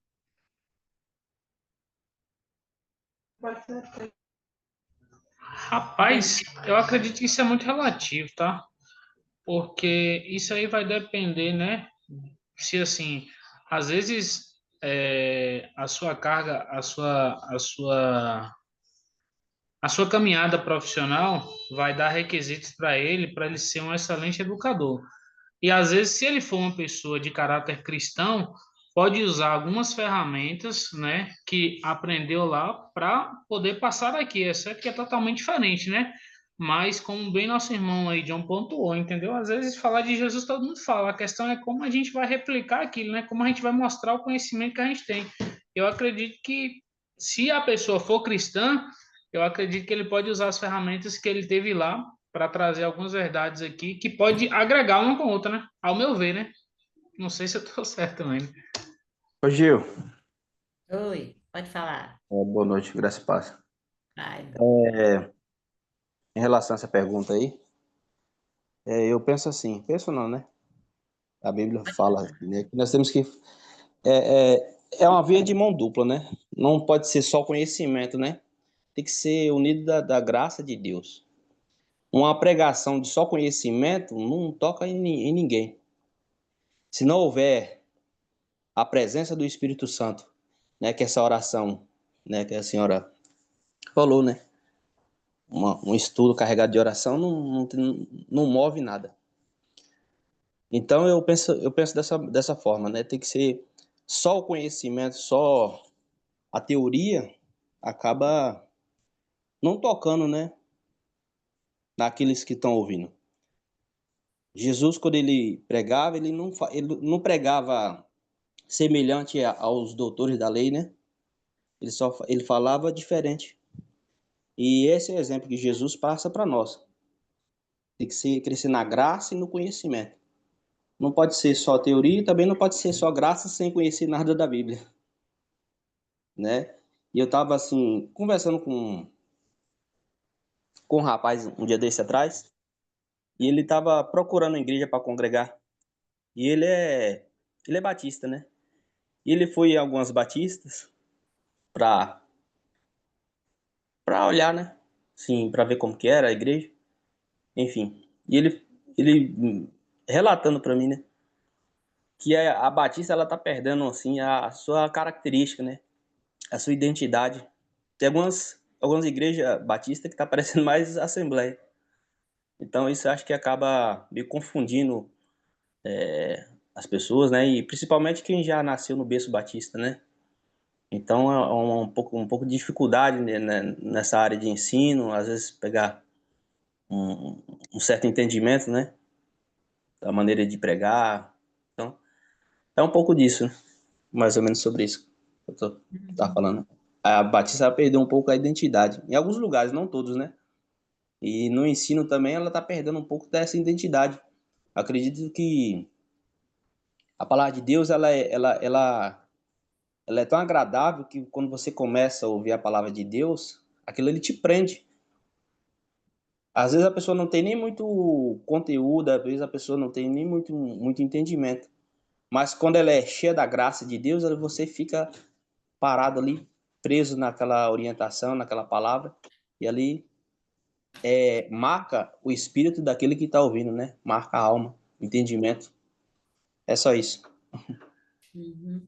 Rapaz, eu acredito que isso é muito relativo, tá? Porque isso aí vai depender, né? Se assim, às vezes a sua carga, a sua caminhada profissional vai dar requisitos para ele ser um excelente educador. E às vezes, se ele for uma pessoa de caráter cristão, pode usar algumas ferramentas, né, que aprendeu lá para poder passar aqui. Essa aqui é totalmente diferente, né? Mas como bem nosso irmão aí John pontuou, entendeu? Às vezes falar de Jesus todo mundo fala, a questão é como a gente vai replicar aquilo, né? Como a gente vai mostrar o conhecimento que a gente tem. Eu acredito que se a pessoa for cristã, eu acredito que ele pode usar as ferramentas que ele teve lá para trazer algumas verdades aqui que pode agregar uma com a outra, né? Ao meu ver, né? Não sei se eu estou certo também. Ô Gil, Oi, pode falar. boa noite, graça e paz. Vai. Em relação a essa pergunta aí, eu penso assim, penso não, né? A Bíblia fala, né, que nós temos que... É uma via de mão dupla, né? Não pode ser só conhecimento, né? Tem que ser unido da graça de Deus. Uma pregação de só conhecimento não toca em ninguém. Se não houver a presença do Espírito Santo, né, que essa oração, né, que a senhora falou, né, um estudo carregado de oração não move nada. Então eu penso dessa forma, né, tem que ser só o conhecimento, só a teoria acaba não tocando, né, naqueles que estão ouvindo. Jesus, quando ele pregava, ele não pregava semelhante aos doutores da lei, né? Ele falava diferente. E esse é o exemplo que Jesus passa para nós. Tem que crescer na graça e no conhecimento. Não pode ser só teoria e também não pode ser só graça sem conhecer nada da Bíblia, né? E eu estava assim conversando com um rapaz um dia desse atrás, e ele estava procurando uma igreja para congregar. E ele é batista, né? E ele foi em algumas batistas para olhar, né? Sim, para ver como que era a igreja, enfim. E ele relatando para mim, né, que a batista ela tá perdendo assim a sua característica, né? A sua identidade. Tem algumas igrejas batistas que tá parecendo mais assembleia. Então isso eu acho que acaba me confundindo as pessoas, né? E principalmente quem já nasceu no berço batista, né? Então é um pouco de dificuldade, né, nessa área de ensino, às vezes pegar um certo entendimento, né? Da maneira de pregar. Então é um pouco disso, né? Mais ou menos sobre isso que eu tava falando. A Batista ela perdeu um pouco a identidade. Em alguns lugares, não todos, né? E no ensino também ela está perdendo um pouco dessa identidade. Acredito que a palavra de Deus ela é tão agradável que quando você começa a ouvir a palavra de Deus, aquilo ele te prende. Às vezes a pessoa não tem nem muito conteúdo, às vezes a pessoa não tem nem muito entendimento. Mas quando ela é cheia da graça de Deus, você fica parado ali, preso naquela orientação, naquela palavra, e ali marca o espírito daquele que está ouvindo, né? Marca a alma, o entendimento. É só isso. Uhum.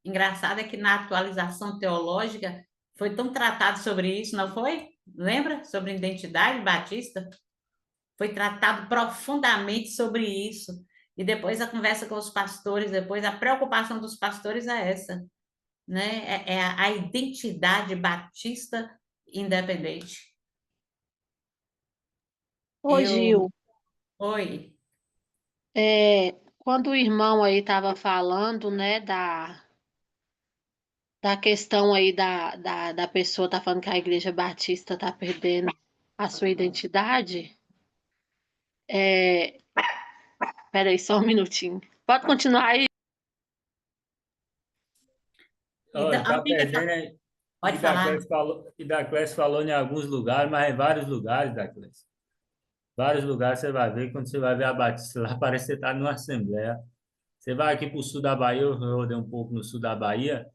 Engraçado é que na atualização teológica foi tão tratado sobre isso, não foi? Lembra? Sobre identidade batista? Foi tratado profundamente sobre isso. E depois a conversa com os pastores, depois a preocupação dos pastores é essa, né? É a identidade batista independente. Ô, Gil, Oi. quando o irmão aí estava falando, né, da questão aí da pessoa tá falando que a Igreja Batista tá perdendo a sua identidade, é, peraí, só um minutinho. Pode continuar aí? Então, Olha, a tá Bíblia perdendo, hein? pode falar. E da Clécio falou em alguns lugares, mas em vários lugares, da Clécio. Vários lugares você vai ver, quando você vai ver a Batista lá, parece que você está numa assembleia. Você vai aqui para o sul da Bahia, eu rodei um pouco no sul da Bahia,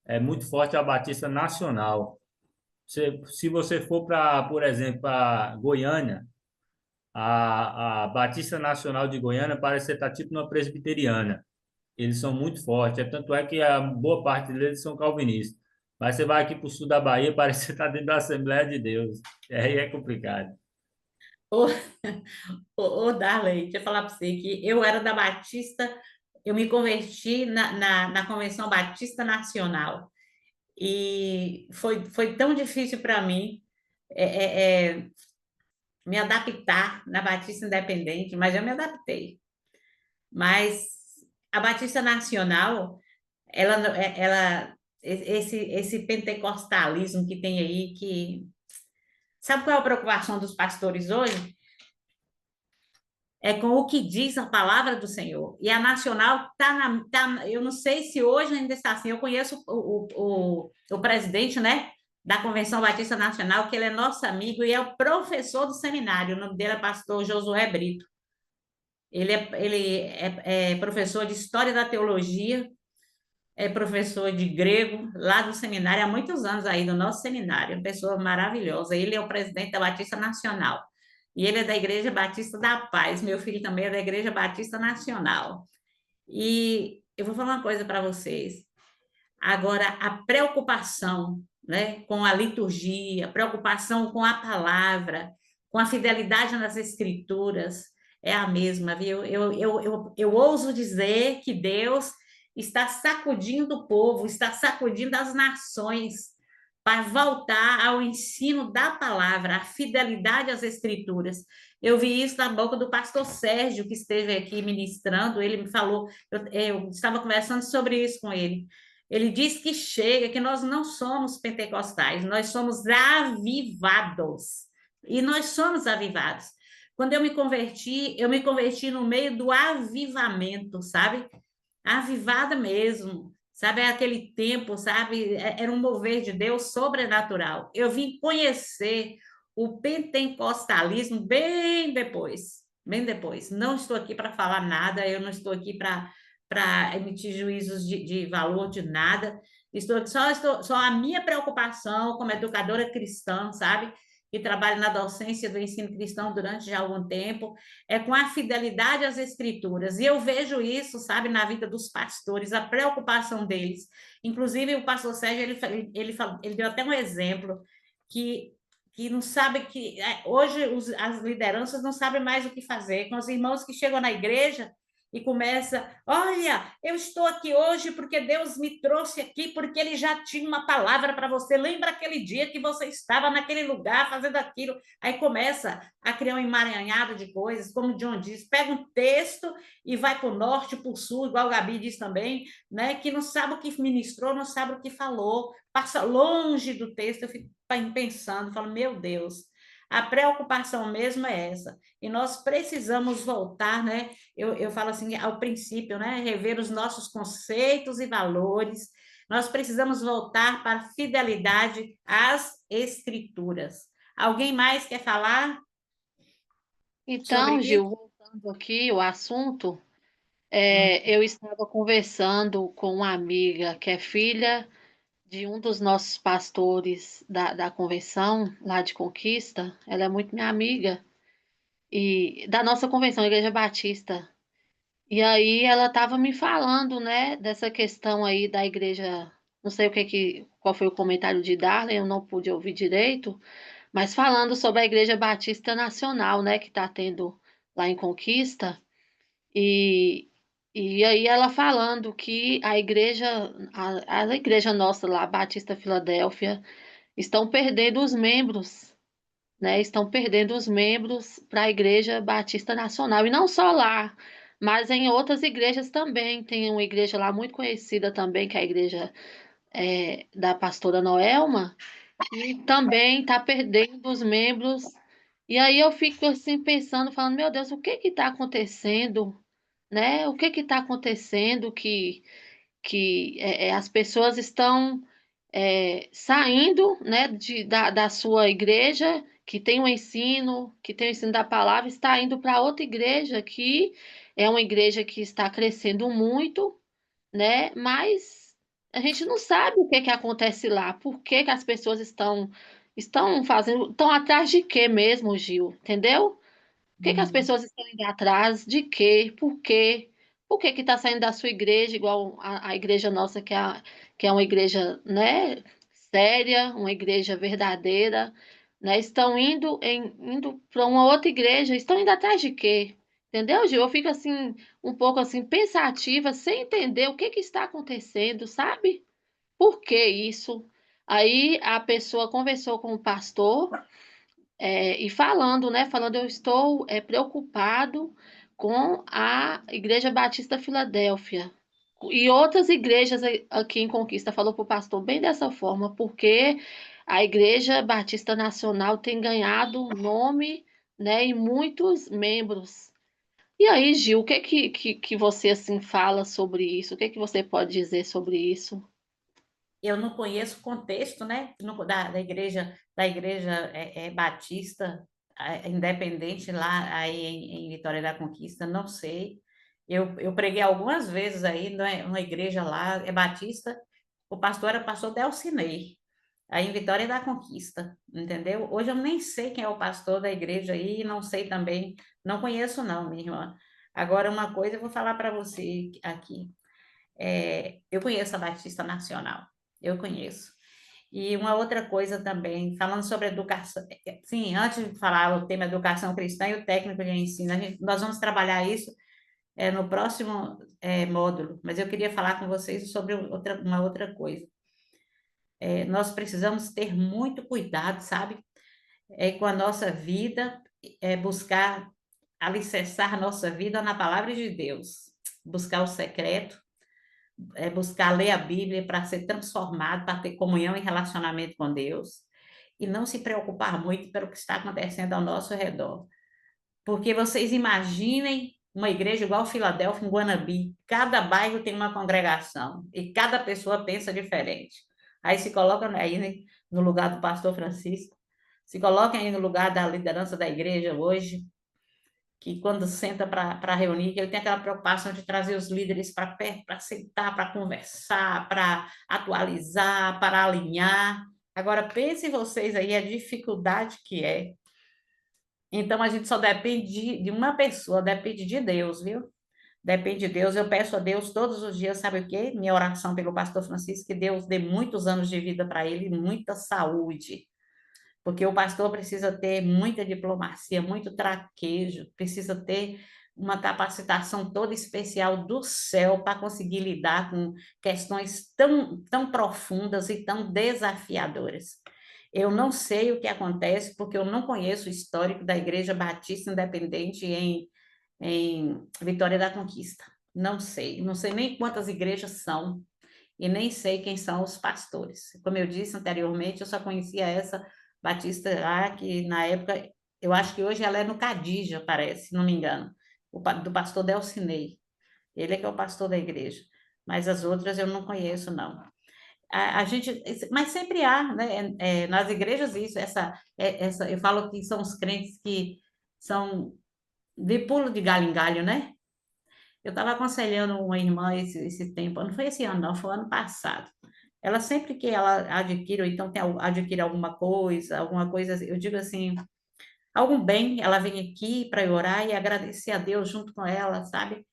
é muito forte a Batista Nacional. Se você for para, por exemplo, para Goiânia, a Batista Nacional de Goiânia parece que você está tipo numa presbiteriana. Eles são muito fortes, tanto é que a boa parte deles são calvinistas. Mas você vai aqui para o sul da Bahia, parece que você está dentro da Assembleia de Deus. Aí é complicado. Ô, Darley, deixa eu falar para você que eu era da Batista, eu me converti na Convenção Batista Nacional. E foi tão difícil para mim me adaptar na Batista Independente, mas eu me adaptei. Mas a Batista Nacional, esse pentecostalismo que tem aí, que sabe qual é a preocupação dos pastores hoje? É com o que diz a palavra do Senhor. E a nacional eu não sei se hoje ainda está assim. Eu conheço o presidente, né, da Convenção Batista Nacional, que ele é nosso amigo e é o professor do seminário. O nome dele é pastor Josué Brito. Ele é professor de História da Teologia, é professor de grego lá do seminário, há muitos anos aí, no nosso seminário, uma pessoa maravilhosa. Ele é o presidente da Batista Nacional. E ele é da Igreja Batista da Paz. Meu filho também é da Igreja Batista Nacional. E eu vou falar uma coisa para vocês. Agora, a preocupação, né, com a liturgia, a preocupação com a palavra, com a fidelidade nas escrituras, é a mesma, viu? Eu ouso dizer que Deus está sacudindo o povo, está sacudindo as nações para voltar ao ensino da palavra, à fidelidade às escrituras. Eu vi isso na boca do pastor Sérgio, que esteve aqui ministrando, ele me falou, eu estava conversando sobre isso com ele. Ele diz que chega, que nós não somos pentecostais, nós somos avivados. E nós somos avivados. Quando eu me converti no meio do avivamento, sabe? Avivada mesmo, sabe? É aquele tempo, sabe? Era um mover de Deus sobrenatural. Eu vim conhecer o pentecostalismo bem depois, bem depois. Não estou aqui para falar nada, eu não estou aqui para emitir juízos de valor de nada. Só a minha preocupação como educadora cristã, sabe? Que trabalha na docência do ensino cristão durante já algum tempo, é com a fidelidade às escrituras. E eu vejo isso, sabe, na vida dos pastores, a preocupação deles. Inclusive, o pastor Sérgio, ele deu até um exemplo que não sabe que hoje as lideranças não sabem mais o que fazer com os irmãos que chegam na igreja e começa, olha, eu estou aqui hoje porque Deus me trouxe aqui, porque Ele já tinha uma palavra para você. Lembra aquele dia que você estava naquele lugar fazendo aquilo? Aí começa a criar um emaranhado de coisas, como o John diz, pega um texto e vai para o norte, para o sul, igual o Gabi diz também, né? Que não sabe o que ministrou, não sabe o que falou, passa longe do texto. Eu fico pensando, falo, meu Deus, a preocupação mesmo é essa. E nós precisamos voltar, né? Eu falo assim, ao princípio, né? Rever os nossos conceitos e valores. Nós precisamos voltar para a fidelidade às escrituras. Alguém mais quer falar sobre Então, isso? Gil, voltando aqui o assunto, eu estava conversando com uma amiga que é filha de um dos nossos pastores da convenção lá de Conquista. Ela é muito minha amiga e da nossa convenção, Igreja Batista. E aí ela estava me falando, né, dessa questão aí da igreja, não sei qual foi o comentário de Darley, eu não pude ouvir direito, mas falando sobre a Igreja Batista Nacional, né, que está tendo lá em Conquista, e, e aí ela falando que a igreja nossa lá, Batista Filadélfia, estão perdendo os membros, né, estão perdendo os membros para a Igreja Batista Nacional. E não só lá, mas em outras igrejas também. Tem uma igreja lá muito conhecida também, que é a igreja da pastora Noelma, e também está perdendo os membros. E aí eu fico assim pensando, falando, meu Deus, o que está acontecendo? Né? O que está acontecendo que as pessoas estão saindo, né, da sua igreja, que tem o ensino da palavra, está indo para outra igreja que é uma igreja que está crescendo muito, né? Mas a gente não sabe o que que acontece lá, por que que as pessoas estão atrás de quê mesmo, Gil? Entendeu? Por que que as pessoas estão indo atrás de quê? Por quê? Por que que está saindo da sua igreja, igual a igreja nossa, que é uma igreja, né, séria, uma igreja verdadeira, né? Estão indo para uma outra igreja, estão indo atrás de quê? Entendeu, Gil? Eu fico assim, um pouco assim, pensativa, sem entender o que que está acontecendo, sabe? Por que isso? Aí a pessoa conversou com o pastor, e falando, né? Falando, eu estou preocupado com a Igreja Batista Filadélfia. E outras igrejas aqui em Conquista falou para o pastor bem dessa forma, porque a Igreja Batista Nacional tem ganhado nome, né, e muitos membros. E aí, Gil, o que você assim fala sobre isso? O que que você pode dizer sobre isso? Eu não conheço o contexto, né, da igreja batista independente lá aí em Vitória da Conquista, não sei. Eu preguei algumas vezes aí, né, uma igreja lá, é batista, o pastor era o pastor Delcinei, aí em Vitória da Conquista, entendeu? Hoje eu nem sei quem é o pastor da igreja aí, não sei também, não conheço não, minha irmã. Agora, uma coisa eu vou falar para você aqui. Eu conheço a Batista Nacional, eu conheço. E uma outra coisa também, falando sobre educação, sim, antes de falar o tema educação cristã e o técnico de ensino, nós vamos trabalhar isso no próximo módulo, mas eu queria falar com vocês sobre uma outra coisa. Nós precisamos ter muito cuidado, sabe? Com a nossa vida, buscar alicerçar a nossa vida na palavra de Deus, buscar o secreto, buscar ler a Bíblia para ser transformado, para ter comunhão e relacionamento com Deus, e não se preocupar muito pelo que está acontecendo ao nosso redor. Porque vocês imaginem uma igreja igual Filadélfia, em Guanabi, cada bairro tem uma congregação, e cada pessoa pensa diferente. Aí se colocam aí, né, no lugar do pastor Francisco, se coloquem aí no lugar da liderança da igreja hoje, que quando senta para reunir, que ele tem aquela preocupação de trazer os líderes para perto, para sentar, para conversar, para atualizar, para alinhar. Agora, pensem vocês aí a dificuldade que é. Então, a gente só depende de uma pessoa, depende de Deus, viu? Depende de Deus. Eu peço a Deus todos os dias, sabe o quê? Minha oração pelo pastor Francisco, que Deus dê muitos anos de vida para ele, muita saúde, porque o pastor precisa ter muita diplomacia, muito traquejo, precisa ter uma capacitação toda especial do céu para conseguir lidar com questões tão profundas e tão desafiadoras. Eu não sei o que acontece, porque eu não conheço o histórico da Igreja Batista Independente em Vitória da Conquista. Não sei nem quantas igrejas são, e nem sei quem são os pastores. Como eu disse anteriormente, eu só conhecia essa Batista lá, que na época, eu acho que hoje ela é no Cadija, parece, se não me engano, do pastor Delcinei. Ele é que é o pastor da igreja. Mas as outras eu não conheço, não. A gente, mas sempre há, né? Nas igrejas isso, eu falo que são os crentes que são de pulo de galho em galho, né? Eu estava aconselhando uma irmã esse tempo, não foi esse ano, não, foi ano passado. Ela sempre que ela adquire, ou então adquire alguma coisa, eu digo assim, algum bem, ela vem aqui para orar e agradecer a Deus junto com ela, sabe?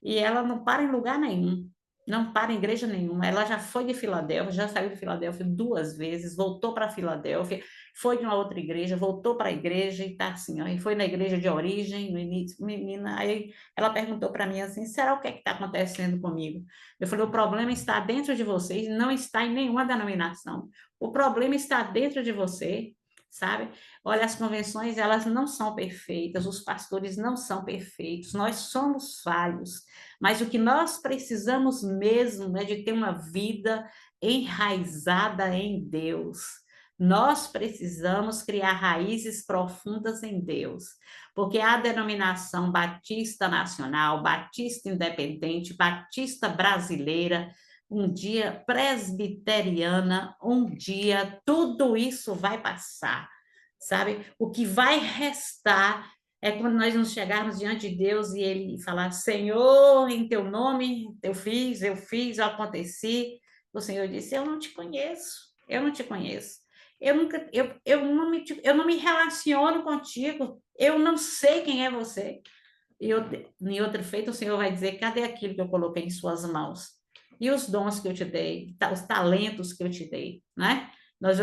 E ela não para em lugar nenhum, não para em igreja nenhuma. Ela já foi de Filadélfia, já saiu de Filadélfia 2 vezes, voltou para Filadélfia, foi de uma outra igreja, voltou para a igreja e está assim, ó, e foi na igreja de origem, no início, menina. Aí ela perguntou para mim assim: será o que é que está acontecendo comigo? Eu falei: o problema está dentro de vocês, não está em nenhuma denominação. O problema está dentro de você. sabe? Olha, as convenções, elas não são perfeitas, os pastores não são perfeitos, nós somos falhos, mas o que nós precisamos mesmo é de ter uma vida enraizada em Deus. Nós precisamos criar raízes profundas em Deus, porque a denominação Batista Nacional, Batista Independente, Batista Brasileira, um dia presbiteriana, um dia tudo isso vai passar, sabe? O que vai restar é quando nós nos chegarmos diante de Deus e Ele falar: Senhor, em Teu nome, eu fiz, eu aconteci. O Senhor disse: Eu não te conheço, eu não te conheço. Eu não me relaciono contigo, eu não sei quem é você. E em outro feito, o Senhor vai dizer: cadê aquilo que eu coloquei em suas mãos? E os dons que eu te dei, os talentos que eu te dei, né? Nós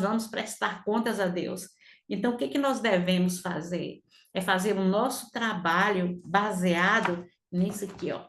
vamos prestar contas a Deus. Então, o que que nós devemos fazer? É fazer o nosso trabalho baseado nisso aqui, ó.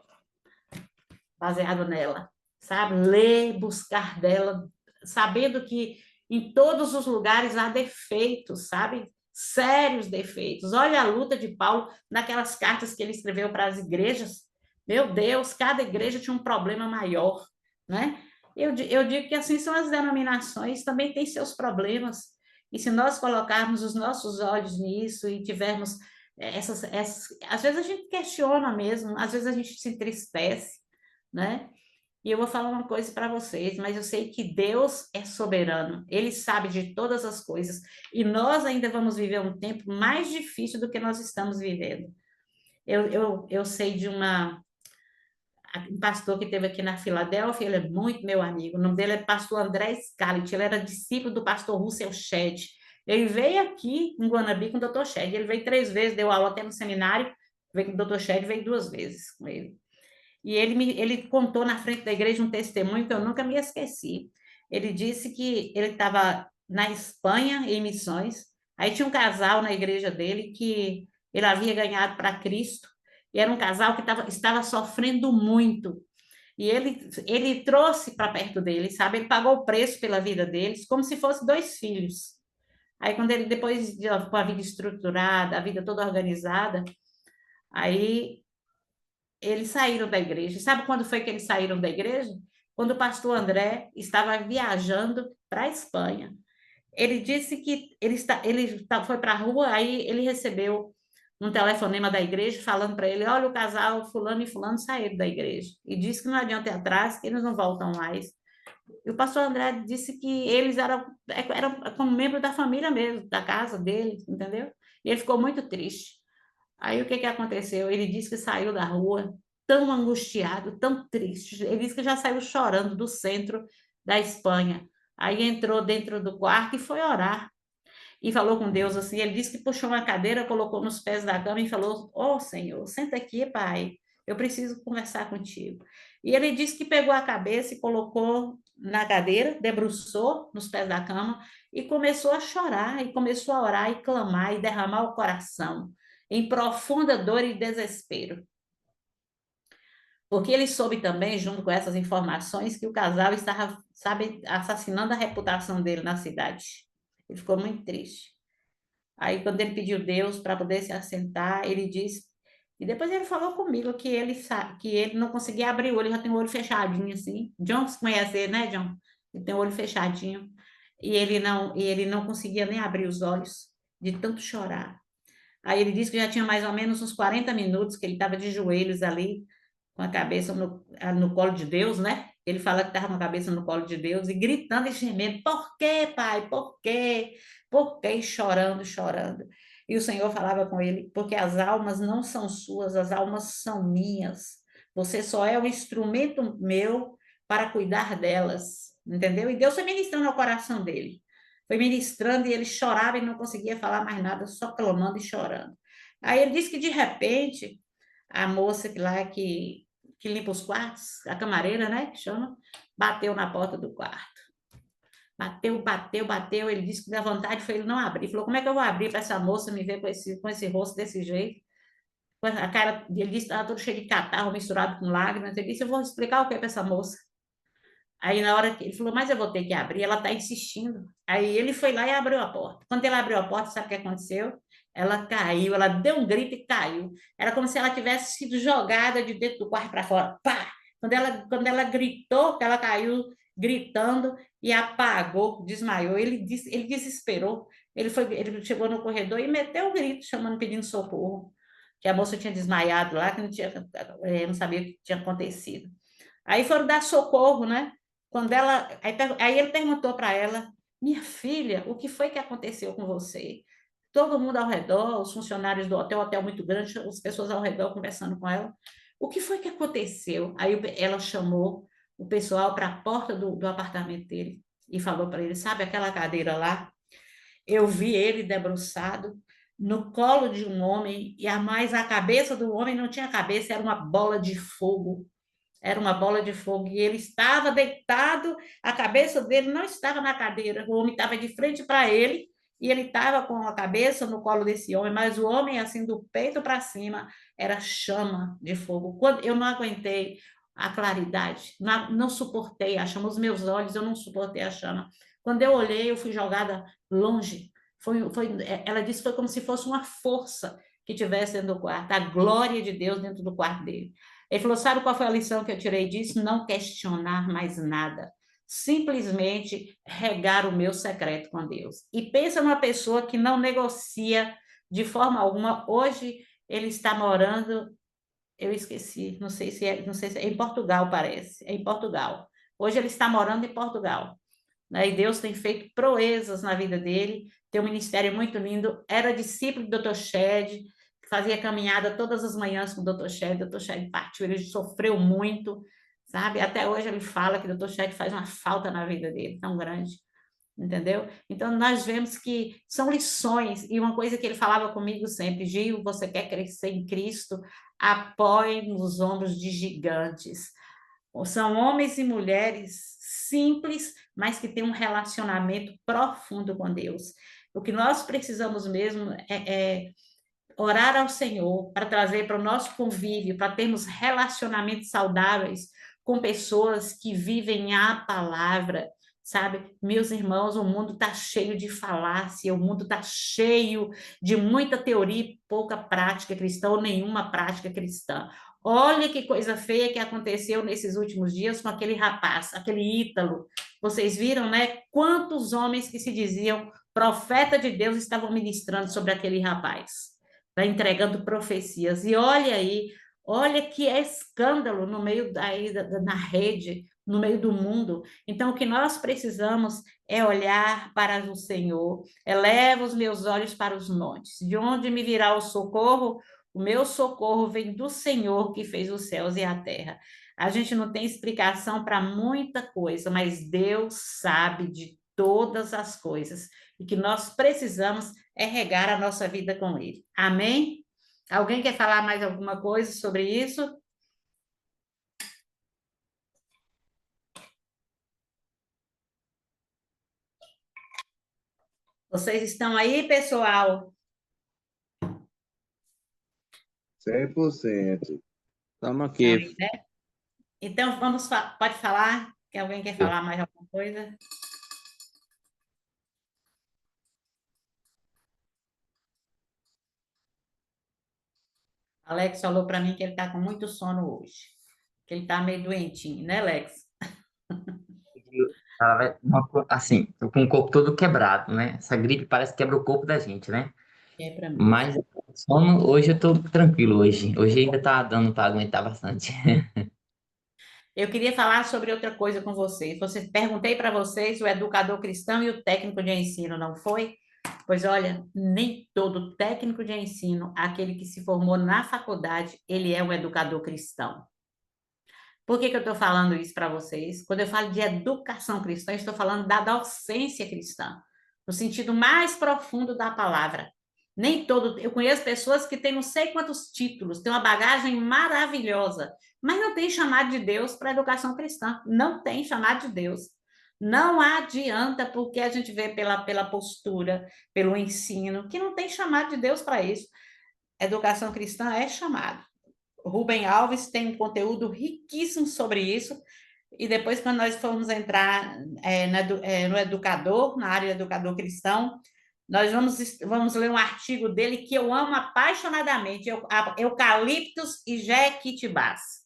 Baseado nela, sabe? Ler, buscar dela, sabendo que em todos os lugares há defeitos, sabe? Sérios defeitos. Olha a luta de Paulo naquelas cartas que ele escreveu para as igrejas. Meu Deus, cada igreja tinha um problema maior, né? Eu digo que assim são as denominações, também têm seus problemas. E se nós colocarmos os nossos olhos nisso e tivermos às vezes a gente questiona mesmo, às vezes a gente se entristece, né? E eu vou falar uma coisa para vocês, mas eu sei que Deus é soberano, Ele sabe de todas as coisas, e nós ainda vamos viver um tempo mais difícil do que nós estamos vivendo. Eu sei de um pastor que teve aqui na Filadélfia, ele é muito meu amigo, o nome dele é pastor André Scalit, ele era discípulo do pastor Russell Shedd. Ele veio aqui em Guanabi com o Dr. Shedd, ele veio 3 vezes, deu aula até no seminário, veio com o Dr. Shedd, veio 2 vezes com ele. E ele contou na frente da igreja um testemunho que eu nunca me esqueci. Ele disse que ele estava na Espanha, em missões, aí tinha um casal na igreja dele que ele havia ganhado para Cristo, e era um casal que estava sofrendo muito. E ele trouxe para perto dele, sabe? Ele pagou o preço pela vida deles, como se fossem 2 filhos. Aí, quando ele, depois com a vida estruturada, a vida toda organizada, aí eles saíram da igreja. Sabe quando foi que eles saíram da igreja? Quando o pastor André estava viajando para a Espanha. Ele disse que foi para a rua, aí ele recebeu um telefonema da igreja falando para ele: olha, o casal fulano e fulano saíram da igreja. E disse que não adianta ir atrás, que eles não voltam mais. E o pastor André disse que eles eram como membro da família mesmo, da casa dele, entendeu? E ele ficou muito triste. Aí o que aconteceu? Ele disse que saiu da rua tão angustiado, tão triste. Ele disse que já saiu chorando do centro da Espanha. Aí entrou dentro do quarto e foi orar. E falou com Deus assim. Ele disse que puxou uma cadeira, colocou nos pés da cama e falou: Ó Senhor, senta aqui, Pai. Eu preciso conversar contigo. E ele disse que pegou a cabeça e colocou na cadeira, debruçou nos pés da cama e começou a chorar, e começou a orar e clamar e derramar o coração em profunda dor e desespero. Porque ele soube também, junto com essas informações, que o casal estava, sabe, assassinando a reputação dele na cidade. Ele ficou muito triste. Aí, quando ele pediu Deus para poder se assentar, ele disse, e depois ele falou comigo que ele não conseguia abrir o olho, ele já tem o olho fechadinho assim. John, você conhece ele, né, John? Ele tem o olho fechadinho. E ele não conseguia nem abrir os olhos de tanto chorar. Aí ele disse que já tinha mais ou menos uns 40 minutos que ele estava de joelhos ali, com a cabeça no colo de Deus, né? Ele fala que estava com a cabeça no colo de Deus e gritando e gemendo: por quê, Pai? Por quê? Por quê? E chorando, chorando. E o Senhor falava com ele: porque as almas não são suas, as almas são minhas. Você só é um instrumento meu para cuidar delas, entendeu? E Deus foi ministrando ao coração dele. Foi ministrando e ele chorava e não conseguia falar mais nada, só clamando e chorando. Aí ele disse que, de repente, a moça que limpa os quartos, a camareira, né, que chama, bateu na porta do quarto. Bateu. Ele disse que a vontade foi ele não abrir. Falou: como é que eu vou abrir para essa moça me ver com esse rosto desse jeito? A cara, ele disse que estava todo cheio de catarro, misturado com lágrimas. Ele disse: eu vou explicar o que é para essa moça. Aí, na hora que ele falou, mas eu vou ter que abrir, ela está insistindo. Aí ele foi lá e abriu a porta. Quando ele abriu a porta, sabe o que aconteceu? Ela caiu, ela deu um grito e caiu. Era como se ela tivesse sido jogada de dentro do quarto para fora. Pá! Quando ela gritou, que ela caiu gritando e apagou, desmaiou. Ele desesperou. Ele chegou no corredor e meteu o grito, chamando, pedindo socorro. Que a moça tinha desmaiado lá, que não sabia o que tinha acontecido. Aí foram dar socorro, né? Aí ele perguntou para ela, minha filha, o que foi que aconteceu com você? Todo mundo ao redor, os funcionários do hotel, hotel muito grande, as pessoas ao redor conversando com ela. O que foi que aconteceu? Aí ela chamou o pessoal para a porta do apartamento dele e falou para ele, sabe aquela cadeira lá? Eu vi ele debruçado no colo de um homem, mas a cabeça do homem não tinha cabeça, era uma bola de fogo. Era uma bola de fogo e ele estava deitado, a cabeça dele não estava na cadeira, o homem estava de frente para ele e ele estava com a cabeça no colo desse homem, mas o homem, assim, do peito para cima, era chama de fogo. Quando eu não aguentei a claridade, não suportei a chama, os meus olhos, eu não suportei a chama. Quando eu olhei, eu fui jogada longe. Ela disse que foi como se fosse uma força que tivesse dentro do quarto, a glória de Deus dentro do quarto dele. Ele falou, sabe qual foi a lição que eu tirei disso? Não questionar mais nada. Simplesmente regar o meu secreto com Deus. E pensa numa pessoa que não negocia de forma alguma. Hoje ele está morando, eu esqueci, não sei se é em Portugal, parece. É em Portugal. Hoje ele está morando em Portugal. Né? E Deus tem feito proezas na vida dele. Tem um ministério muito lindo. Era discípulo do Dr. Shed, fazia caminhada todas as manhãs com o Dr. Shed. O Dr. Shed partiu, ele sofreu muito, sabe? Até hoje ele fala que o Dr. Shed faz uma falta na vida dele tão grande, entendeu? Então nós vemos que são lições, e uma coisa que ele falava comigo sempre, Gil, você quer crescer em Cristo? Apoie nos ombros de gigantes. São homens e mulheres simples, mas que têm um relacionamento profundo com Deus. O que nós precisamos mesmo é orar ao Senhor para trazer para o nosso convívio, para termos relacionamentos saudáveis com pessoas que vivem a palavra, sabe? Meus irmãos, o mundo está cheio de falácia, o mundo está cheio de muita teoria e pouca prática cristã, ou nenhuma prática cristã. Olha que coisa feia que aconteceu nesses últimos dias com aquele rapaz, aquele Ítalo. Vocês viram, né? Quantos homens que se diziam profeta de Deus estavam ministrando sobre aquele rapaz, tá entregando profecias. E olha aí, olha que escândalo no meio na rede, no meio do mundo. Então, o que nós precisamos é olhar para o Senhor. Eleva os meus olhos para os montes. De onde me virá o socorro? O meu socorro vem do Senhor que fez os céus e a terra. A gente não tem explicação para muita coisa, mas Deus sabe de todas as coisas. E que nós precisamos é regar a nossa vida com Ele. Amém? Alguém quer falar mais alguma coisa sobre isso? Vocês estão aí, pessoal? 100%. Estamos aqui. Então, né? Então, pode falar? Que alguém quer falar mais alguma coisa? Alex falou para mim que ele está com muito sono hoje. Que ele está meio doentinho, né, Alex? Assim, tô com o corpo todo quebrado, né? Essa gripe parece que quebra o corpo da gente, né? É para mim. Mas sono, hoje eu tô tranquilo hoje. Hoje ainda tá dando para aguentar bastante. Eu queria falar sobre outra coisa com vocês. Perguntei para vocês o educador cristão e o técnico de ensino, não foi? Pois olha, nem todo técnico de ensino, aquele que se formou na faculdade, ele é um educador cristão. Por que eu estou falando isso para vocês? Quando eu falo de educação cristã, eu estou falando da docência cristã, no sentido mais profundo da palavra. Nem todo. Eu conheço pessoas que têm não sei quantos títulos, têm uma bagagem maravilhosa, mas não tem chamado de Deus para a educação cristã. Não tem chamado de Deus. Não adianta, porque a gente vê pela postura, pelo ensino, que não tem chamado de Deus para isso. Educação cristã é chamado. Rubem Alves tem um conteúdo riquíssimo sobre isso. E depois, quando nós formos entrar no educador, na área do educador cristão, nós vamos ler um artigo dele que eu amo apaixonadamente, Eucaliptos e Jequitibás.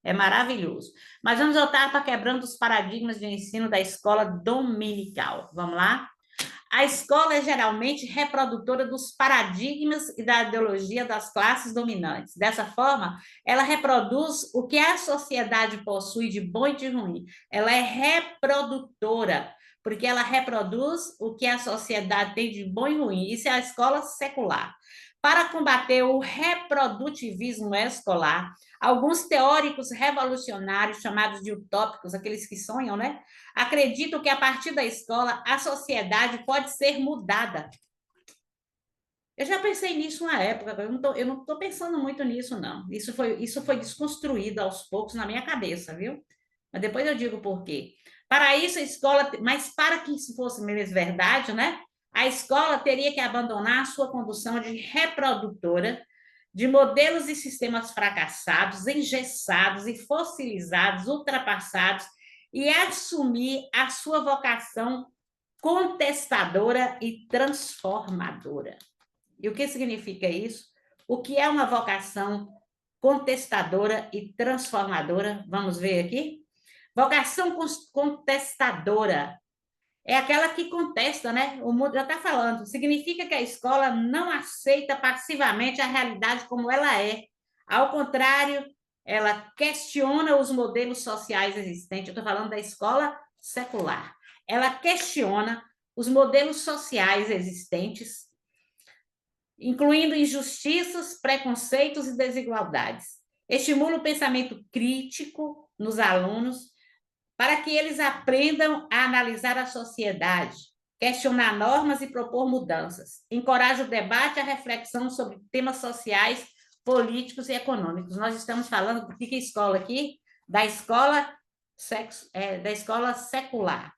É maravilhoso. Mas vamos voltar para quebrando os paradigmas de ensino da escola dominical. Vamos lá? A escola é geralmente reprodutora dos paradigmas e da ideologia das classes dominantes. Dessa forma, ela reproduz o que a sociedade possui de bom e de ruim. Ela é reprodutora, porque ela reproduz o que a sociedade tem de bom e ruim. Isso é a escola secular. Para combater o reprodutivismo escolar, alguns teóricos revolucionários, chamados de utópicos, aqueles que sonham, né? Acreditam que a partir da escola a sociedade pode ser mudada. Eu já pensei nisso na época, eu não estou pensando muito nisso, não. Isso foi desconstruído aos poucos na minha cabeça, viu? Mas depois eu digo por quê. Para isso, a escola, mas para que isso fosse mesmo verdade, né? A escola teria que abandonar a sua condução de reprodutora de modelos e sistemas fracassados, engessados e fossilizados, ultrapassados, e assumir a sua vocação contestadora e transformadora. E o que significa isso? O que é uma vocação contestadora e transformadora? Vamos ver aqui. Vocação contestadora é aquela que contesta, né? O mundo já está falando. Significa que a escola não aceita passivamente a realidade como ela é. Ao contrário, ela questiona os modelos sociais existentes. Eu estou falando da escola secular. Ela questiona os modelos sociais existentes, incluindo injustiças, preconceitos e desigualdades. Estimula o pensamento crítico nos alunos, para que eles aprendam a analisar a sociedade, questionar normas e propor mudanças. Encoraja o debate e a reflexão sobre temas sociais, políticos e econômicos. Nós estamos falando do que é escola aqui? Da escola secular.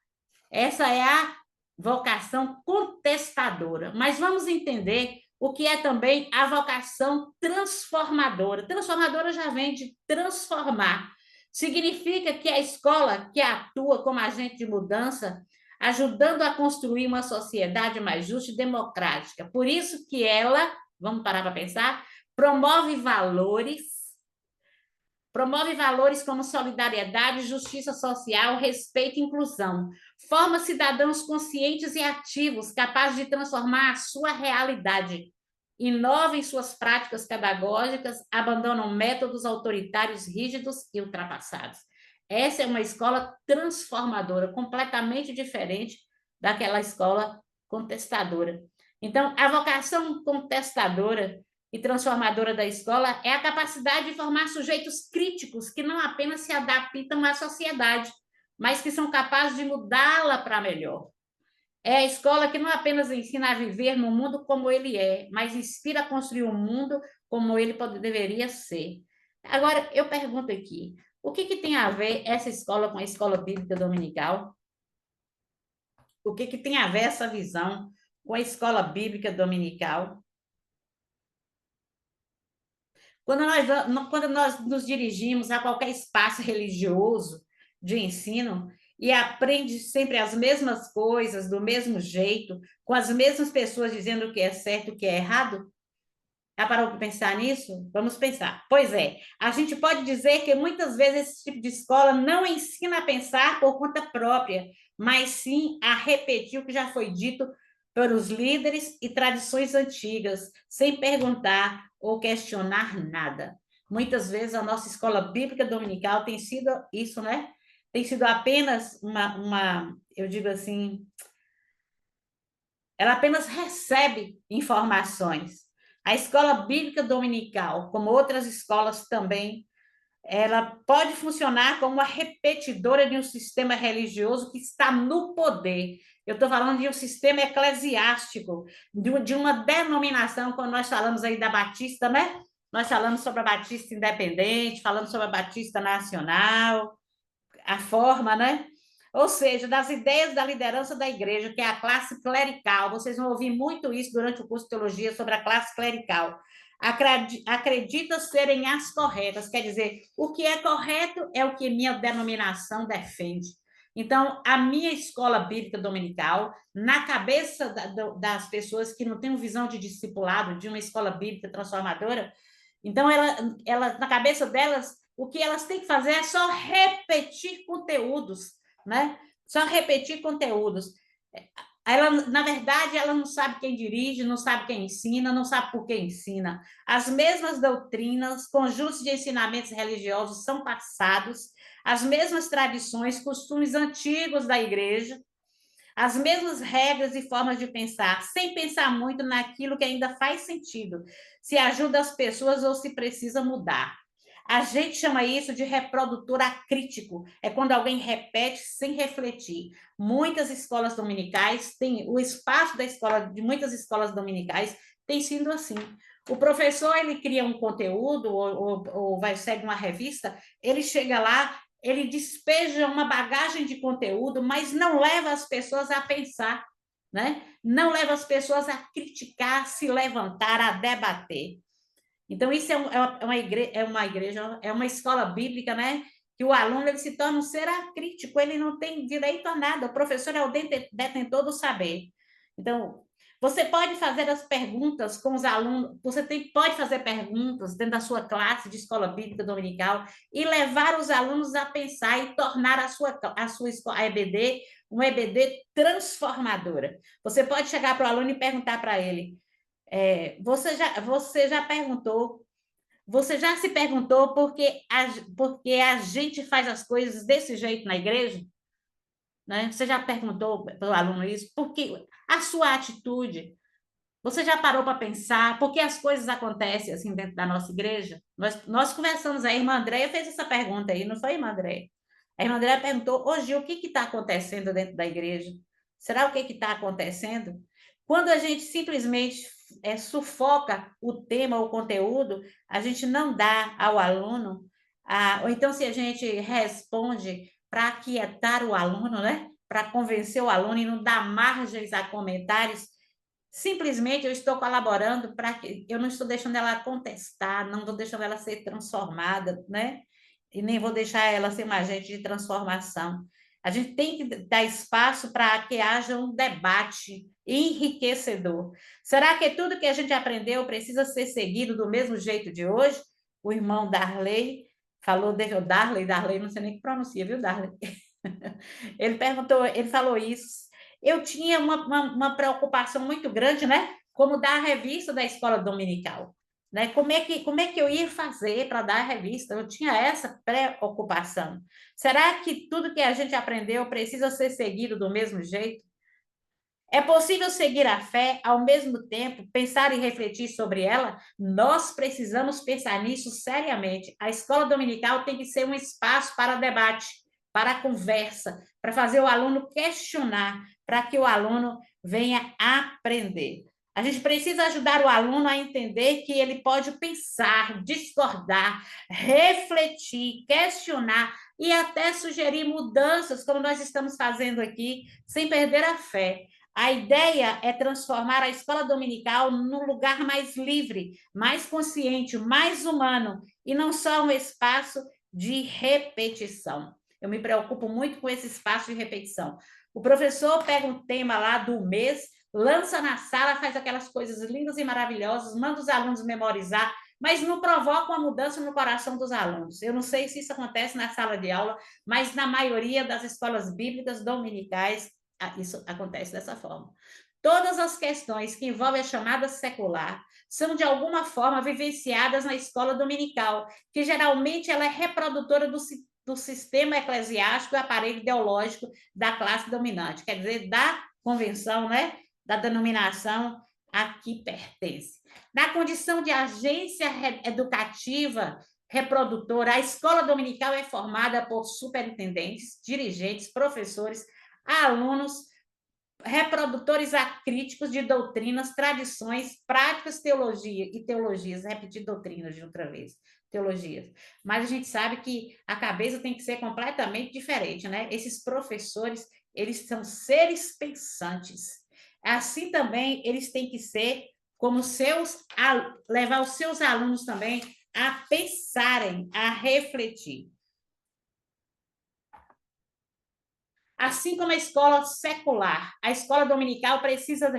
Essa é a vocação contestadora. Mas vamos entender o que é também a vocação transformadora. Transformadora já vem de transformar. Significa que a escola que atua como agente de mudança, ajudando a construir uma sociedade mais justa e democrática. Por isso que ela, vamos parar para pensar, promove valores como solidariedade, justiça social, respeito e inclusão. Forma cidadãos conscientes e ativos, capazes de transformar a sua realidade. Inova em suas práticas pedagógicas, abandonam métodos autoritários rígidos e ultrapassados. Essa é uma escola transformadora, completamente diferente daquela escola contestadora. Então, a vocação contestadora e transformadora da escola é a capacidade de formar sujeitos críticos que não apenas se adaptam à sociedade, mas que são capazes de mudá-la para melhor. É a escola que não apenas ensina a viver no mundo como ele é, mas inspira a construir um mundo como ele deveria ser. Agora, eu pergunto aqui, o que tem a ver essa escola com a escola bíblica dominical? O que tem a ver essa visão com a escola bíblica dominical? Quando nós nos dirigimos a qualquer espaço religioso de ensino e aprende sempre as mesmas coisas, do mesmo jeito, com as mesmas pessoas dizendo o que é certo e o que é errado, já parou para pensar nisso? Vamos pensar. Pois é, a gente pode dizer que muitas vezes esse tipo de escola não ensina a pensar por conta própria, mas sim a repetir o que já foi dito pelos líderes e tradições antigas, sem perguntar ou questionar nada. Muitas vezes a nossa escola bíblica dominical tem sido isso, né? Tem sido apenas eu digo assim, ela apenas recebe informações. A escola bíblica dominical, como outras escolas também, ela pode funcionar como uma repetidora de um sistema religioso que está no poder. Eu estou falando de um sistema eclesiástico, de uma denominação, quando nós falamos aí da Batista, né? Nós falamos sobre a Batista Independente, falamos sobre a Batista Nacional, a forma, né? Ou seja, das ideias da liderança da igreja, que é a classe clerical. Vocês vão ouvir muito isso durante o curso de teologia sobre a classe clerical. acredita serem as corretas, quer dizer, o que é correto é o que minha denominação defende. Então, a minha escola bíblica dominical, na cabeça das pessoas que não têm visão de discipulado, de uma escola bíblica transformadora, então, ela, na cabeça delas, o que elas têm que fazer é só repetir conteúdos, né? Só repetir conteúdos. Ela, na verdade, ela não sabe quem dirige, não sabe quem ensina, não sabe por que ensina. As mesmas doutrinas, conjuntos de ensinamentos religiosos são passados, as mesmas tradições, costumes antigos da igreja, as mesmas regras e formas de pensar, sem pensar muito naquilo que ainda faz sentido, se ajuda as pessoas ou se precisa mudar. A gente chama isso de reprodutor acrítico, é quando alguém repete sem refletir. Muitas escolas dominicais têm, o espaço da escola, de muitas escolas dominicais tem sido assim. O professor, ele cria um conteúdo, ou segue uma revista, ele chega lá, ele despeja uma bagagem de conteúdo, mas não leva as pessoas a pensar, né? Não leva as pessoas a criticar, se levantar, a debater. Então, isso é uma escola bíblica, né? Que o aluno ele se torna um ser acrítico, ele não tem direito a nada, o professor é o detentor do saber. Então, você pode fazer as perguntas com os alunos, pode fazer perguntas dentro da sua classe de escola bíblica dominical e levar os alunos a pensar e tornar a EBD uma EBD transformadora. Você pode chegar para o aluno e perguntar para ele, você já se perguntou por que a gente faz as coisas desse jeito na igreja? Né? Você já perguntou para o aluno isso? Por que a sua atitude? Você já parou para pensar por que as coisas acontecem assim dentro da nossa igreja? Nós conversamos, a irmã Andréia fez essa pergunta aí, não foi, irmã Andréia? A irmã Andréia perguntou, hoje, o que está acontecendo dentro da igreja? Será o que está acontecendo? Quando a gente simplesmente sufoca o tema, o conteúdo, a gente não dá ao aluno, ou então se a gente responde para aquietar o aluno, né? Para convencer o aluno e não dar margens a comentários, simplesmente eu estou colaborando para que eu não estou deixando ela contestar, não estou deixando ela ser transformada, né? E nem vou deixar ela ser uma agente de transformação. A gente tem que dar espaço para que haja um debate enriquecedor. Será que tudo que a gente aprendeu precisa ser seguido do mesmo jeito de hoje? O irmão Darley falou, Darley, não sei nem que pronuncia, viu, Darley? Ele falou isso. Eu tinha uma preocupação muito grande, né? Como dar a revista da escola dominical. Né? Como é que eu ia fazer para dar a revista? Eu tinha essa preocupação. Será que tudo que a gente aprendeu precisa ser seguido do mesmo jeito? É possível seguir a fé, ao mesmo tempo, pensar e refletir sobre ela? Nós precisamos pensar nisso seriamente. A escola dominical tem que ser um espaço para debate, para conversa, para fazer o aluno questionar, para que o aluno venha aprender. A gente precisa ajudar o aluno a entender que ele pode pensar, discordar, refletir, questionar e até sugerir mudanças, como nós estamos fazendo aqui, sem perder a fé. A ideia é transformar a escola dominical num lugar mais livre, mais consciente, mais humano, e não só um espaço de repetição. Eu me preocupo muito com esse espaço de repetição. O professor pega um tema lá do mês, lança na sala, faz aquelas coisas lindas e maravilhosas, manda os alunos memorizar, mas não provoca uma mudança no coração dos alunos. Eu não sei se isso acontece na sala de aula, mas na maioria das escolas bíblicas dominicais, isso acontece dessa forma. Todas as questões que envolvem a chamada secular são, de alguma forma, vivenciadas na escola dominical, que geralmente ela é reprodutora do sistema eclesiástico e aparelho ideológico da classe dominante, quer dizer, da convenção, né? Da denominação a que pertence. Na condição de agência educativa reprodutora, a escola dominical é formada por superintendentes, dirigentes, professores, alunos, reprodutores acríticos de doutrinas, tradições, práticas, teologias, repetir doutrinas de outra vez, teologias. Mas a gente sabe que a cabeça tem que ser completamente diferente, né? Esses professores, eles são seres pensantes. Assim também, eles têm que ser como levar os seus alunos também a pensarem, a refletir. Assim como a escola secular, a escola dominical precisa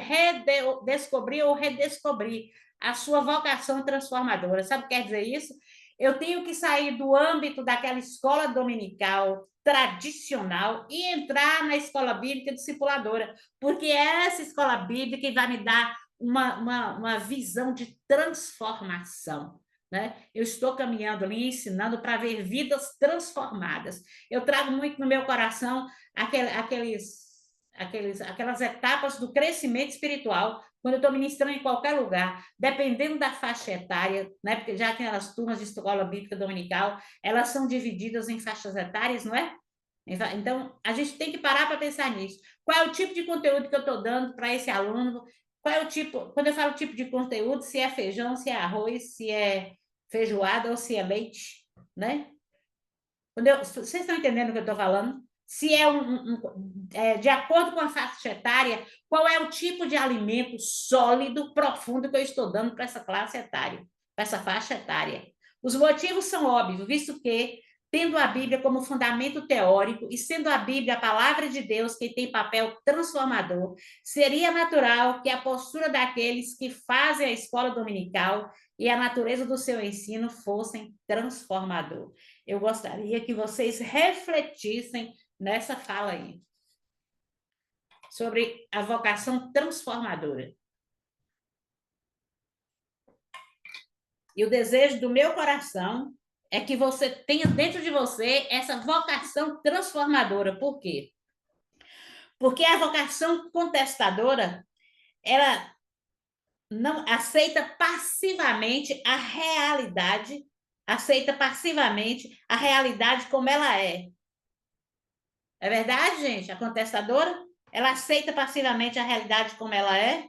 descobrir ou redescobrir a sua vocação transformadora. Sabe o que quer dizer isso? Eu tenho que sair do âmbito daquela escola dominical tradicional e entrar na escola bíblica discipuladora, porque é essa escola bíblica que vai me dar uma visão de transformação. Né? Eu estou caminhando ali, ensinando para ver vidas transformadas. Eu trago muito no meu coração aquelas etapas do crescimento espiritual, quando eu estou ministrando em qualquer lugar, dependendo da faixa etária, né? Porque já aquelas turmas de escola bíblica dominical, elas são divididas em faixas etárias, não é? Então, a gente tem que parar para pensar nisso. Qual é o tipo de conteúdo que eu estou dando para esse aluno? Qual é o tipo, quando eu falo tipo de conteúdo, se é feijão, se é arroz, se é feijoada ou se é leite, né? Vocês estão entendendo o que eu estou falando? Se é de acordo com a faixa etária, qual é o tipo de alimento sólido, profundo que eu estou dando para essa classe etária, para essa faixa etária. Os motivos são óbvios, visto que, tendo a Bíblia como fundamento teórico e sendo a Bíblia a palavra de Deus que tem papel transformador, seria natural que a postura daqueles que fazem a escola dominical e a natureza do seu ensino fossem transformador. Eu gostaria que vocês refletissem nessa fala aí, sobre a vocação transformadora. E o desejo do meu coração é que você tenha dentro de você essa vocação transformadora. Por quê? Porque a vocação contestadora, ela não aceita passivamente a realidade como ela é. É verdade, gente? A contestadora, ela aceita passivamente a realidade como ela é?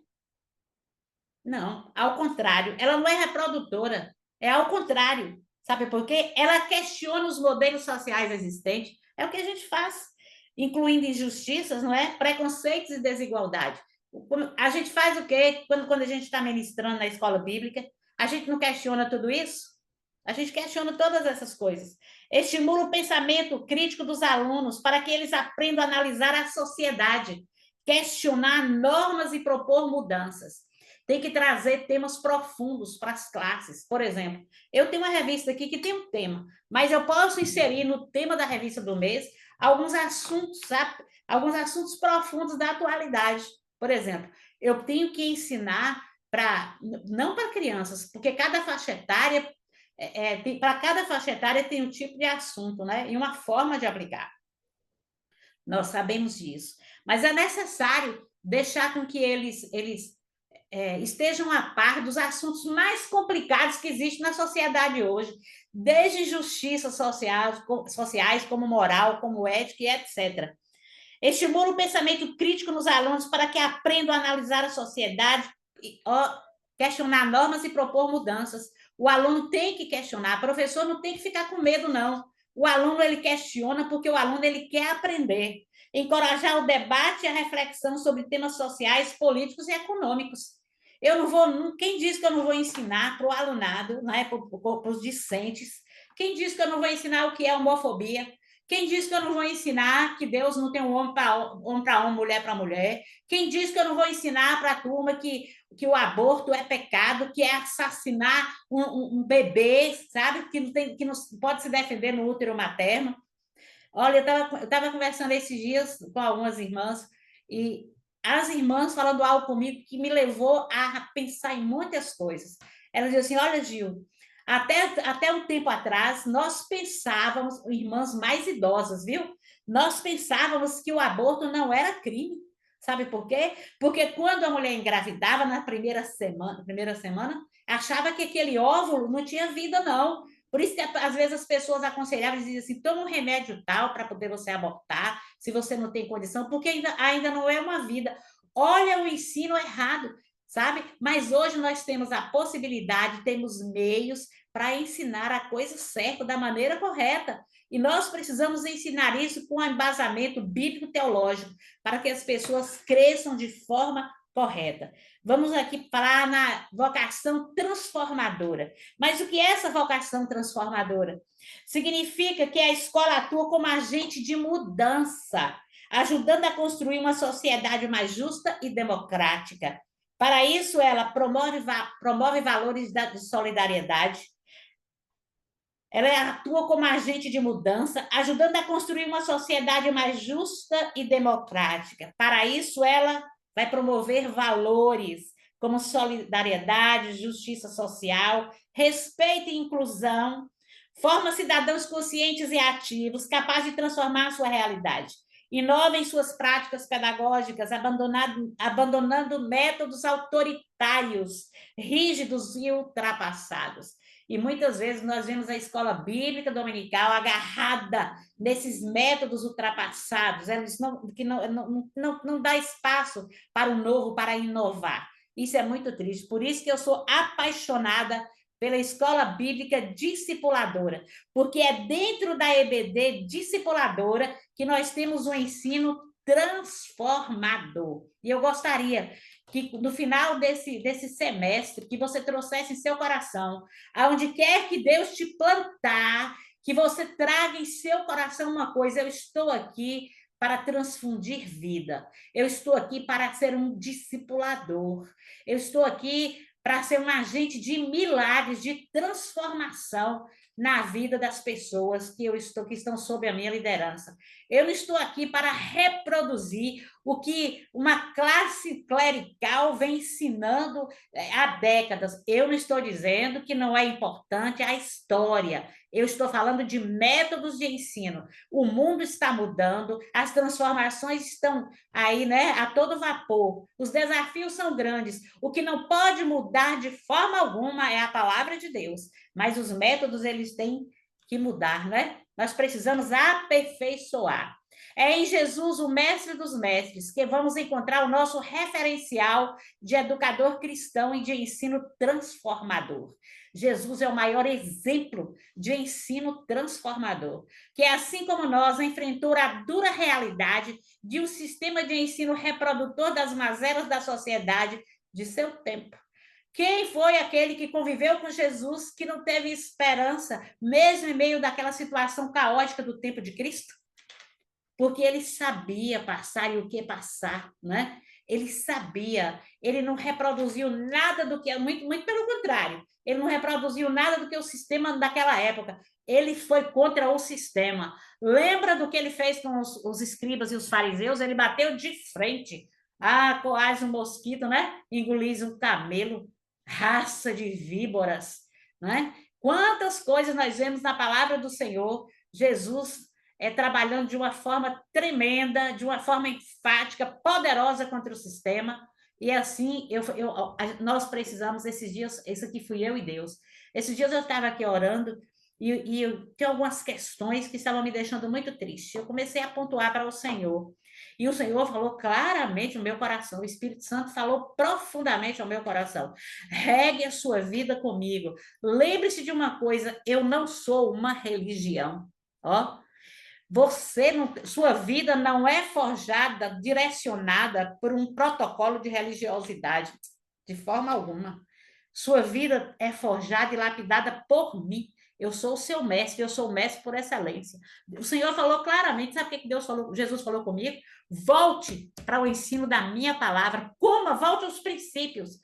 Não, ao contrário. Ela não é reprodutora, é ao contrário. Sabe por quê? Ela questiona os modelos sociais existentes. É o que a gente faz, incluindo injustiças, não é? Preconceitos e desigualdade. A gente faz o quê quando a gente está ministrando na escola bíblica? A gente não questiona tudo isso? A gente questiona todas essas coisas. Estimula o pensamento crítico dos alunos para que eles aprendam a analisar a sociedade, questionar normas e propor mudanças. Tem que trazer temas profundos para as classes. Por exemplo, eu tenho uma revista aqui que tem um tema, mas eu posso inserir no tema da revista do mês alguns assuntos, sabe? Alguns assuntos profundos da atualidade. Por exemplo, eu tenho que ensinar não para crianças, porque cada faixa etária para cada faixa etária tem um tipo de assunto, né? E uma forma de aplicar. Nós sabemos disso. Mas é necessário deixar com que eles estejam a par dos assuntos mais complicados que existem na sociedade hoje, desde injustiças sociais, como moral, como ética e etc. Estimula o pensamento crítico nos alunos para que aprendam a analisar a sociedade, questionar normas e propor mudanças. O aluno tem que questionar, o professor não tem que ficar com medo, não. O aluno, ele questiona porque o aluno, ele quer aprender. Encorajar o debate e a reflexão sobre temas sociais, políticos e econômicos. Quem diz que eu não vou ensinar para o alunado, né, para os discentes? Quem diz que eu não vou ensinar o que é homofobia? Quem diz que eu não vou ensinar que Deus não tem um homem para homem, mulher para mulher? Quem diz que eu não vou ensinar para a turma que o aborto é pecado, que é assassinar um bebê, sabe? Que não pode se defender no útero materno? Olha, eu estava conversando esses dias com algumas irmãs, e as irmãs falando algo comigo que me levou a pensar em muitas coisas. Elas diziam assim, olha, Gil, até um tempo atrás, nós pensávamos, irmãs mais idosas, viu? Nós pensávamos que o aborto não era crime. Sabe por quê? Porque quando a mulher engravidava na primeira semana, achava que aquele óvulo não tinha vida, não. Por isso que, às vezes, as pessoas aconselhavam e diziam assim, toma um remédio tal para poder você abortar, se você não tem condição, porque ainda não é uma vida. Olha o ensino errado, sabe? Mas hoje nós temos a possibilidade, temos meios para ensinar a coisa certa, da maneira correta. E nós precisamos ensinar isso com um embasamento bíblico-teológico, para que as pessoas cresçam de forma correta. Vamos aqui falar na vocação transformadora. Mas o que é essa vocação transformadora? Significa que a escola atua como agente de mudança, ajudando a construir uma sociedade mais justa e democrática. Para isso, ela promove valores de solidariedade, ela atua como agente de mudança, ajudando a construir uma sociedade mais justa e democrática. Para isso, ela vai promover valores como solidariedade, justiça social, respeito e inclusão, forma cidadãos conscientes e ativos, capazes de transformar a sua realidade. Inova em suas práticas pedagógicas, abandonando métodos autoritários, rígidos e ultrapassados. E muitas vezes nós vemos a escola bíblica dominical agarrada nesses métodos ultrapassados, que não dá espaço para o novo, para inovar. Isso é muito triste. Por isso que eu sou apaixonada pela escola bíblica discipuladora, porque é dentro da EBD discipuladora que nós temos um ensino transformador. E eu gostaria que no final desse semestre, que você trouxesse em seu coração, aonde quer que Deus te plantar, que você traga em seu coração uma coisa: eu estou aqui para transfundir vida, eu estou aqui para ser um discipulador, eu estou aqui para ser um agente de milagres, de transformação na vida das pessoas que estão sob a minha liderança. Eu não estou aqui para reproduzir o que uma classe clerical vem ensinando há décadas. Eu não estou dizendo que não é importante a história. Eu estou falando de métodos de ensino. O mundo está mudando, as transformações estão aí, né, a todo vapor. Os desafios são grandes. O que não pode mudar de forma alguma é a palavra de Deus. Mas os métodos, eles têm que mudar, né? Nós precisamos aperfeiçoar. É em Jesus, o mestre dos mestres, que vamos encontrar o nosso referencial de educador cristão e de ensino transformador. Jesus é o maior exemplo de ensino transformador, que assim como nós, enfrentou a dura realidade de um sistema de ensino reprodutor das mazelas da sociedade de seu tempo. Quem foi aquele que conviveu com Jesus, que não teve esperança, mesmo em meio daquela situação caótica do tempo de Cristo? Porque ele sabia passar e o que passar, né? Ele sabia, ele não reproduziu nada do que, muito pelo contrário, ele não reproduziu nada do que o sistema daquela época. Ele foi contra o sistema. Lembra do que ele fez com os escribas e os fariseus? Ele bateu de frente. Ah, coais um mosquito, né? Engolis um camelo, raça de víboras, né? Quantas coisas nós vemos na palavra do Senhor, Jesus trabalhando de uma forma tremenda, de uma forma enfática, poderosa contra o sistema. E assim, nós precisamos, esses dias, esse aqui fui eu e Deus. Esses dias eu estava aqui orando e eu tinha algumas questões que estavam me deixando muito triste. Eu comecei a pontuar para o Senhor. E o Senhor falou claramente no meu coração, o Espírito Santo falou profundamente ao meu coração: regue a sua vida comigo. Lembre-se de uma coisa: eu não sou uma religião. Ó, sua vida não é forjada, direcionada por um protocolo de religiosidade, de forma alguma. Sua vida é forjada e lapidada por mim. Eu sou o seu mestre, eu sou o mestre por excelência. O Senhor falou claramente, sabe o que Deus falou? Jesus falou comigo? Volte para o ensino da minha palavra, volte aos princípios,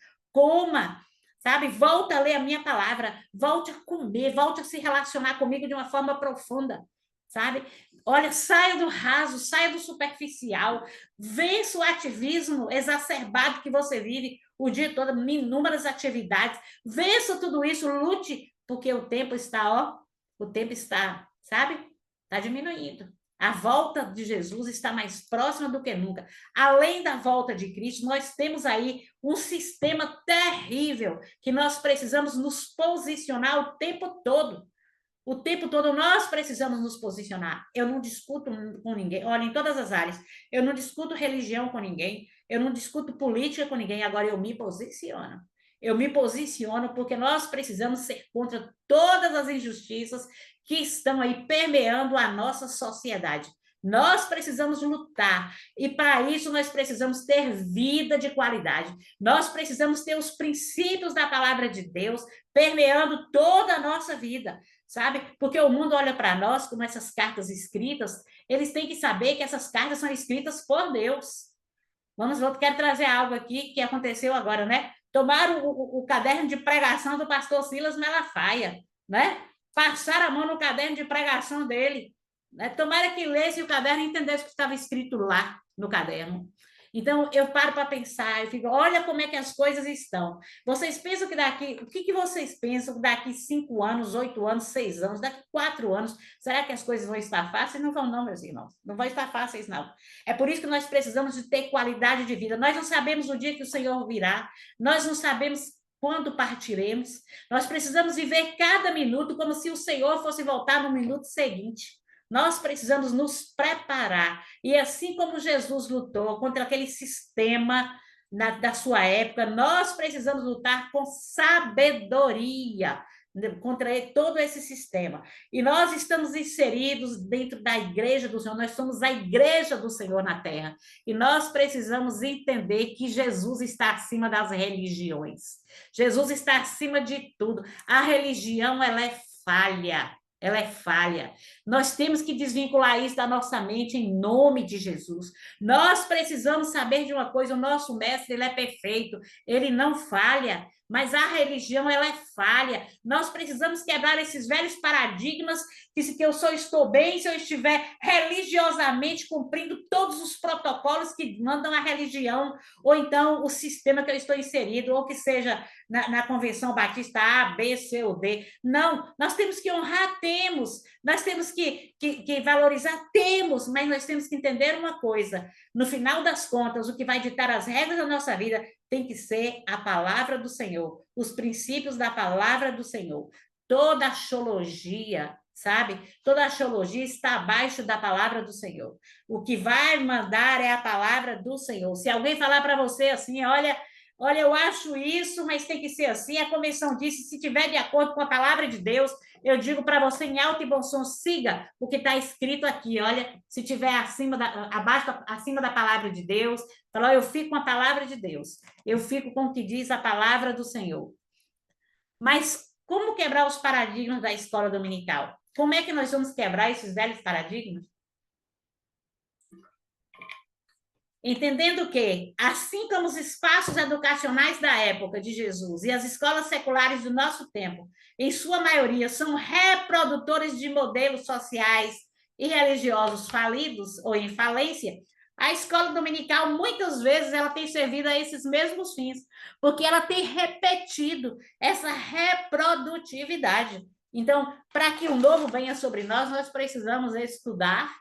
sabe? Volta a ler a minha palavra, volte a comer, volte a se relacionar comigo de uma forma profunda, sabe? Olha, saia do raso, saia do superficial, vença o ativismo exacerbado que você vive o dia todo, inúmeras atividades, vença tudo isso, lute, porque o tempo está, sabe? Está diminuindo. A volta de Jesus está mais próxima do que nunca. Além da volta de Cristo, nós temos aí um sistema terrível que nós precisamos nos posicionar o tempo todo. O tempo todo nós precisamos nos posicionar. Eu não discuto com ninguém, olha, em todas as áreas. Eu não discuto religião com ninguém, eu não discuto política com ninguém, agora eu me posiciono. Eu me posiciono porque nós precisamos ser contra todas as injustiças que estão aí permeando a nossa sociedade. Nós precisamos lutar, e para isso nós precisamos ter vida de qualidade. Nós precisamos ter os princípios da palavra de Deus permeando toda a nossa vida, sabe? Porque o mundo olha para nós como essas cartas escritas, eles têm que saber que essas cartas são escritas por Deus. Quero trazer algo aqui que aconteceu agora, né? Tomaram o caderno de pregação do pastor Silas Malafaia, né? Passaram a mão no caderno de pregação dele, né? Tomara que lesse o caderno e entendesse o que estava escrito lá no caderno. Então, eu paro para pensar, eu fico, olha como é que as coisas estão. Vocês pensam que daqui, o que vocês pensam daqui 5 anos, 8 anos, 6 anos, daqui 4 anos, será que as coisas vão estar fáceis? Não vão não, meus irmãos, não vão estar fáceis não. É por isso que nós precisamos de ter qualidade de vida. Nós não sabemos o dia que o Senhor virá, nós não sabemos quando partiremos, nós precisamos viver cada minuto como se o Senhor fosse voltar no minuto seguinte. Nós precisamos nos preparar. E assim como Jesus lutou contra aquele sistema da sua época, nós precisamos lutar com sabedoria contra todo esse sistema. E nós estamos inseridos dentro da igreja do Senhor, nós somos a igreja do Senhor na terra. E nós precisamos entender que Jesus está acima das religiões. Jesus está acima de tudo. A religião, ela é falha. Ela é falha. Nós temos que desvincular isso da nossa mente em nome de Jesus. Nós precisamos saber de uma coisa, o nosso mestre, ele é perfeito, ele não falha, mas a religião, ela é falha. Nós precisamos quebrar esses velhos paradigmas que eu só estou bem se eu estiver religiosamente cumprindo todos os protocolos que mandam a religião, ou então o sistema que eu estou inserido, ou que seja na Convenção Batista A, B, C ou D. Não, nós temos que honrar, nós temos que valorizar, mas nós temos que entender uma coisa, no final das contas, o que vai ditar as regras da nossa vida tem que ser a palavra do Senhor, os princípios da palavra do Senhor. Toda axologia, sabe? Toda axologia está abaixo da palavra do Senhor. O que vai mandar é a palavra do Senhor. Se alguém falar para você assim, olha, eu acho isso, mas tem que ser assim, a convenção disse, se tiver de acordo com a palavra de Deus, eu digo para você em alto e bom som, siga o que está escrito aqui, olha, se tiver acima da palavra de Deus, fala, eu fico com a palavra de Deus, eu fico com o que diz a palavra do Senhor. Mas como quebrar os paradigmas da escola dominical? Como é que nós vamos quebrar esses velhos paradigmas? Entendendo que, assim como os espaços educacionais da época de Jesus e as escolas seculares do nosso tempo, em sua maioria, são reprodutores de modelos sociais e religiosos falidos ou em falência, a escola dominical, muitas vezes, ela tem servido a esses mesmos fins, porque ela tem repetido essa reprodutividade. Então, para que o novo venha sobre nós, nós precisamos estudar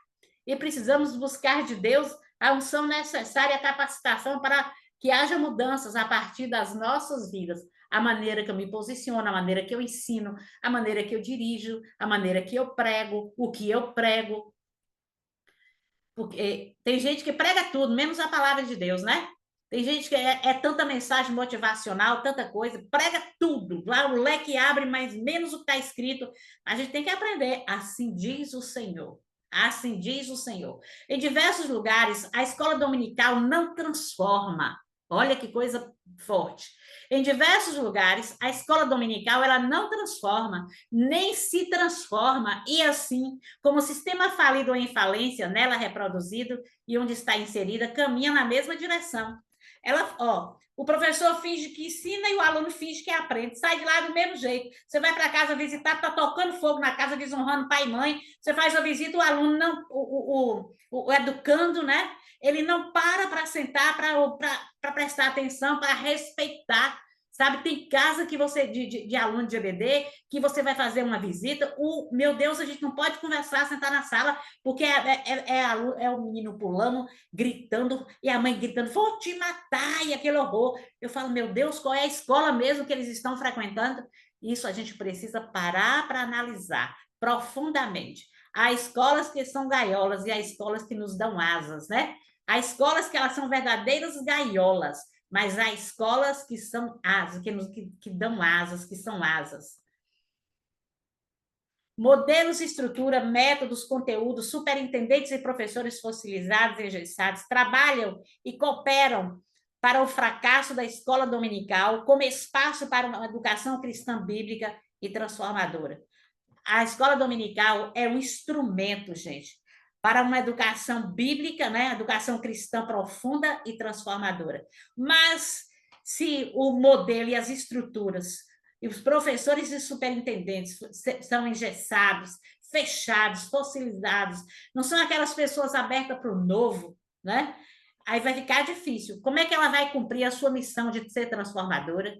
e precisamos buscar de Deus a unção necessária, a capacitação para que haja mudanças a partir das nossas vidas. A maneira que eu me posiciono, a maneira que eu ensino, a maneira que eu dirijo, a maneira que eu prego, o que eu prego. Porque tem gente que prega tudo, menos a palavra de Deus, né? Tem gente que é tanta mensagem motivacional, tanta coisa, prega tudo. Lá o leque abre, mas menos o que está escrito. A gente tem que aprender. Assim diz o Senhor. Assim diz o Senhor. Em diversos lugares, a escola dominical não transforma. Olha que coisa forte. Em diversos lugares, a escola dominical ela não transforma, nem se transforma, e assim, como o sistema falido ou em falência, nela reproduzido e onde está inserida, caminha na mesma direção. O professor finge que ensina e o aluno finge que aprende. Sai de lá do mesmo jeito. Você vai para casa visitar, está tocando fogo na casa, desonrando pai e mãe. Você faz a visita, o aluno não, o educando, né? Ele não para sentar, para prestar atenção, para respeitar. Sabe, tem casa que você, de aluno de EBD, que você vai fazer uma visita, meu Deus, a gente não pode conversar, sentar na sala, porque é o menino pulando, gritando, e a mãe gritando, vou te matar, e aquele horror. Eu falo, meu Deus, qual é a escola mesmo que eles estão frequentando? Isso a gente precisa parar para analisar profundamente. Há escolas que são gaiolas e há escolas que nos dão asas, né? Há escolas que elas são verdadeiras gaiolas, mas há escolas que são asas, que dão asas, que são asas. Modelos, estrutura, métodos, conteúdos, superintendentes e professores fossilizados e engessados trabalham e cooperam para o fracasso da escola dominical como espaço para uma educação cristã bíblica e transformadora. A escola dominical é um instrumento, gente, para uma educação bíblica, né? Educação cristã profunda e transformadora. Mas se o modelo e as estruturas e os professores e superintendentes são engessados, fechados, fossilizados, não são aquelas pessoas abertas para o novo, né? Aí vai ficar difícil. Como é que ela vai cumprir a sua missão de ser transformadora?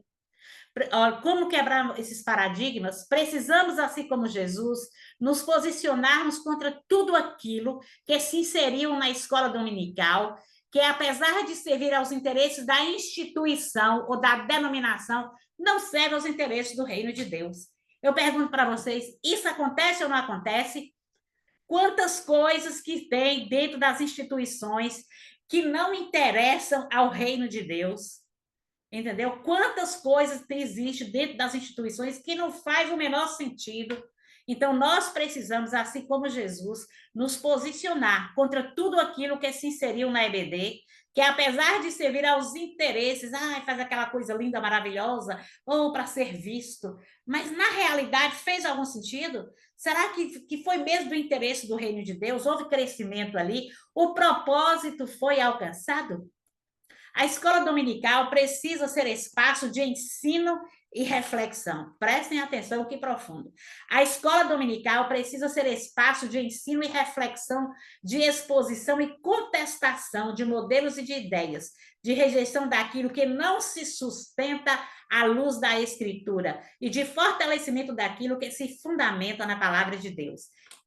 Como quebrar esses paradigmas? Precisamos, assim como Jesus, nos posicionarmos contra tudo aquilo que se inseriu na escola dominical, que apesar de servir aos interesses da instituição ou da denominação, não serve aos interesses do reino de Deus. Eu pergunto para vocês, isso acontece ou não acontece? Quantas coisas que tem dentro das instituições que não interessam ao reino de Deus? Entendeu? Quantas coisas existem dentro das instituições que não faz o menor sentido. Então, nós precisamos, assim como Jesus, nos posicionar contra tudo aquilo que se inseriu na EBD, que apesar de servir aos interesses, faz aquela coisa linda, maravilhosa, ou para ser visto, mas na realidade fez algum sentido? Será que foi mesmo do interesse do reino de Deus? Houve crescimento ali? O propósito foi alcançado? A escola dominical precisa ser espaço de ensino e reflexão. Prestem atenção, que profundo. A escola dominical precisa ser espaço de ensino e reflexão, de exposição e contestação de modelos e de ideias, de rejeição daquilo que não se sustenta à luz da Escritura e de fortalecimento daquilo que se fundamenta na palavra de Deus.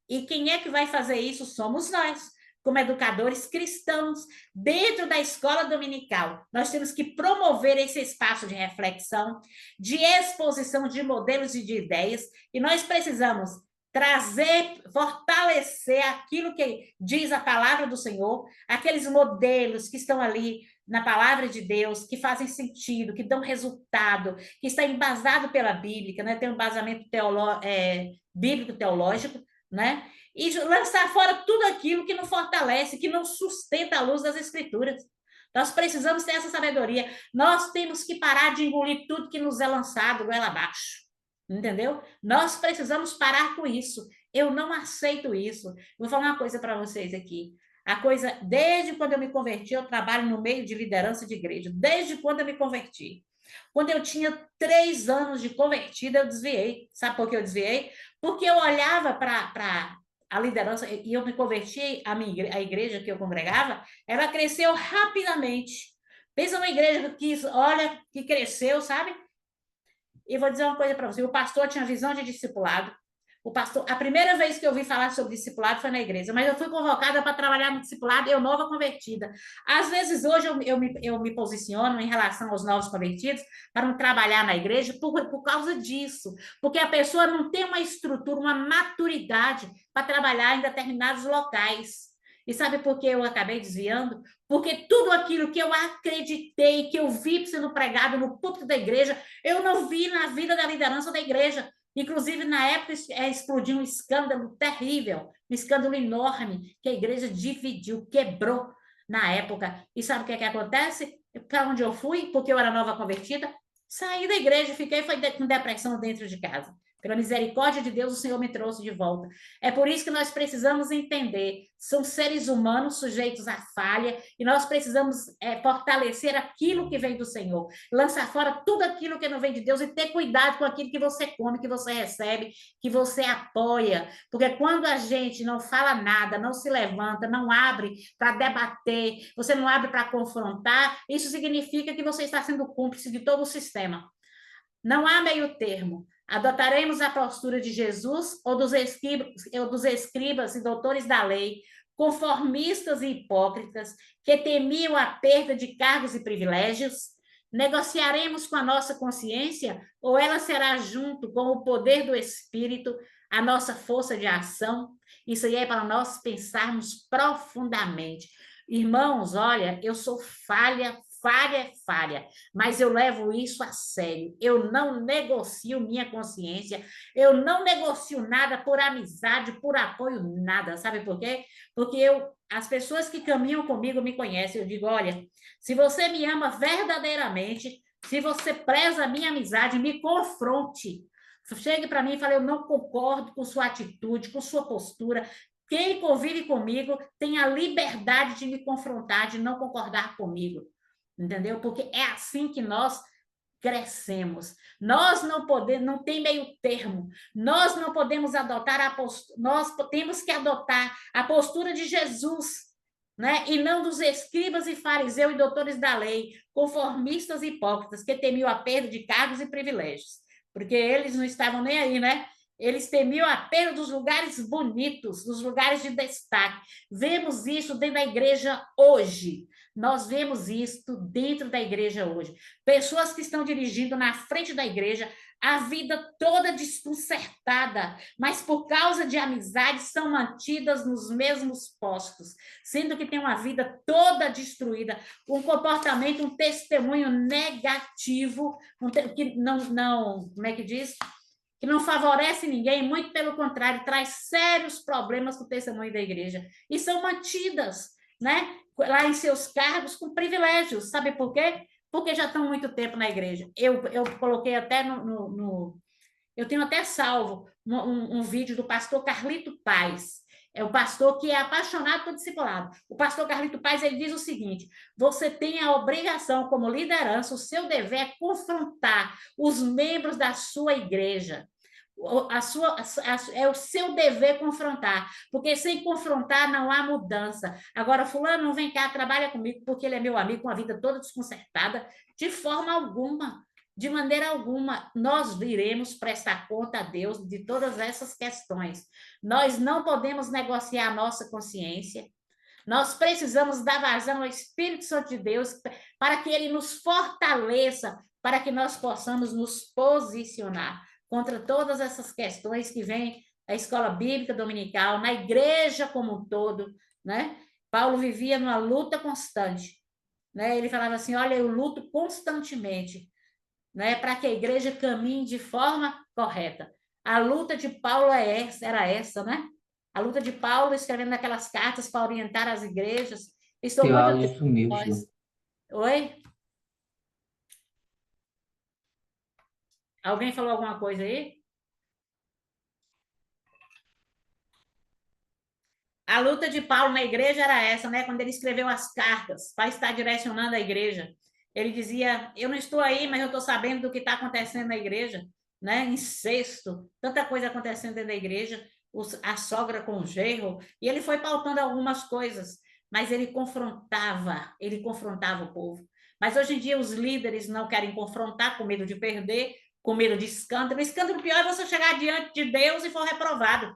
E quem é que vai fazer isso? Somos nós, como educadores cristãos, dentro da escola dominical. Nós temos que promover esse espaço de reflexão, de exposição de modelos e de ideias, e nós precisamos trazer, fortalecer aquilo que diz a palavra do Senhor, aqueles modelos que estão ali na palavra de Deus, que fazem sentido, que dão resultado, que está embasado pela Bíblia, né? Tem um embasamento bíblico-teológico, né? E lançar fora tudo aquilo que não fortalece, que não sustenta a luz das Escrituras. Nós precisamos ter essa sabedoria. Nós temos que parar de engolir tudo que nos é lançado goela abaixo. Entendeu? Nós precisamos parar com isso. Eu não aceito isso. Vou falar uma coisa para vocês aqui. Desde quando eu me converti, eu trabalho no meio de liderança de igreja. Desde quando eu me converti. Quando eu tinha 3 anos de convertida, eu desviei. Sabe por que eu desviei? Porque eu olhava para a liderança, e eu me converti, a igreja que eu congregava, ela cresceu rapidamente. Pensa numa igreja que cresceu, sabe? E vou dizer uma coisa para você, o pastor tinha visão de discipulado. A primeira vez que eu ouvi falar sobre discipulado foi na igreja, mas eu fui convocada para trabalhar no discipulado, eu nova convertida. Às vezes, hoje, eu me posiciono em relação aos novos convertidos para não trabalhar na igreja por causa disso, porque a pessoa não tem uma estrutura, uma maturidade para trabalhar em determinados locais. E sabe por que eu acabei desviando? Porque tudo aquilo que eu acreditei, que eu vi sendo pregado no púlpito da igreja, eu não vi na vida da liderança da igreja. Inclusive, na época, explodiu um escândalo terrível, um escândalo enorme, que a igreja dividiu, quebrou na época. E sabe o que acontece? Para onde eu fui, porque eu era nova convertida, saí da igreja, fiquei com depressão dentro de casa. Pela misericórdia de Deus, o Senhor me trouxe de volta. É por isso que nós precisamos entender. São seres humanos sujeitos à falha e nós precisamos fortalecer aquilo que vem do Senhor. Lançar fora tudo aquilo que não vem de Deus e ter cuidado com aquilo que você come, que você recebe, que você apoia. Porque quando a gente não fala nada, não se levanta, não abre para debater, você não abre para confrontar, isso significa que você está sendo cúmplice de todo o sistema. Não há meio termo. Adotaremos a postura de Jesus ou dos escribas e doutores da lei, conformistas e hipócritas, que temiam a perda de cargos e privilégios? Negociaremos com a nossa consciência ou ela será junto com o poder do Espírito a nossa força de ação? Isso aí é para nós pensarmos profundamente. Irmãos, olha, eu sou falha falha, mas eu levo isso a sério. Eu não negocio minha consciência, eu não negocio nada por amizade, por apoio, nada. Sabe por quê? Porque as pessoas que caminham comigo me conhecem. Eu digo, olha, se você me ama verdadeiramente, se você preza a minha amizade, me confronte. Chegue para mim e fale, eu não concordo com sua atitude, com sua postura. Quem convive comigo tem a liberdade de me confrontar, de não concordar comigo. Entendeu? Porque é assim que nós crescemos. Nós não podemos, não tem meio termo. Nós não podemos adotar a postura, nós temos que adotar a postura de Jesus, né? E não dos escribas e fariseus e doutores da lei, conformistas e hipócritas, que temiam a perda de cargos e privilégios, porque eles não estavam nem aí, né? Eles temiam a perda dos lugares bonitos, dos lugares de destaque. Vemos isso dentro da igreja hoje. Nós vemos isso dentro da igreja hoje. Pessoas que estão dirigindo na frente da igreja, a vida toda desconcertada, mas por causa de amizade são mantidas nos mesmos postos, sendo que tem uma vida toda destruída, um comportamento, um testemunho negativo, que não, como é que diz? Que não favorece ninguém, muito pelo contrário, traz sérios problemas para o testemunho da igreja. E são mantidas, né, lá em seus cargos com privilégios. Sabe por quê? Porque já estão muito tempo na igreja. Eu coloquei até eu tenho até salvo um vídeo do pastor Carlito Paz. É o pastor que é apaixonado por discipulado. O pastor Carlito Paz, ele diz o seguinte: você tem a obrigação, como liderança, o seu dever é confrontar os membros da sua igreja. É o seu dever confrontar, porque sem confrontar não há mudança. Agora, fulano, não vem cá, trabalha comigo, porque ele é meu amigo, com a vida toda desconcertada, de forma alguma. De maneira alguma, nós iremos prestar conta a Deus de todas essas questões. Nós não podemos negociar a nossa consciência. Nós precisamos dar vazão ao Espírito Santo de Deus para que ele nos fortaleça, para que nós possamos nos posicionar contra todas essas questões que vêm da escola bíblica dominical, na igreja como um todo, né? Paulo vivia numa luta constante, né? Ele falava assim, olha, eu luto constantemente, né, para que a igreja caminhe de forma correta. A luta de Paulo era essa, né? A luta de Paulo escrevendo aquelas cartas para orientar as igrejas. Estou Seu muito áudio sumiu, Ju. Oi? Alguém falou alguma coisa aí? A luta de Paulo na igreja era essa, né? Quando ele escreveu as cartas para estar direcionando a igreja. Ele dizia, eu não estou aí, mas eu estou sabendo do que está acontecendo na igreja, né? Incesto, tanta coisa acontecendo dentro da igreja, a sogra com o genro, e ele foi pautando algumas coisas, mas ele confrontava o povo. Mas hoje em dia os líderes não querem confrontar com medo de perder, com medo de escândalo. O escândalo pior é você chegar diante de Deus e for reprovado.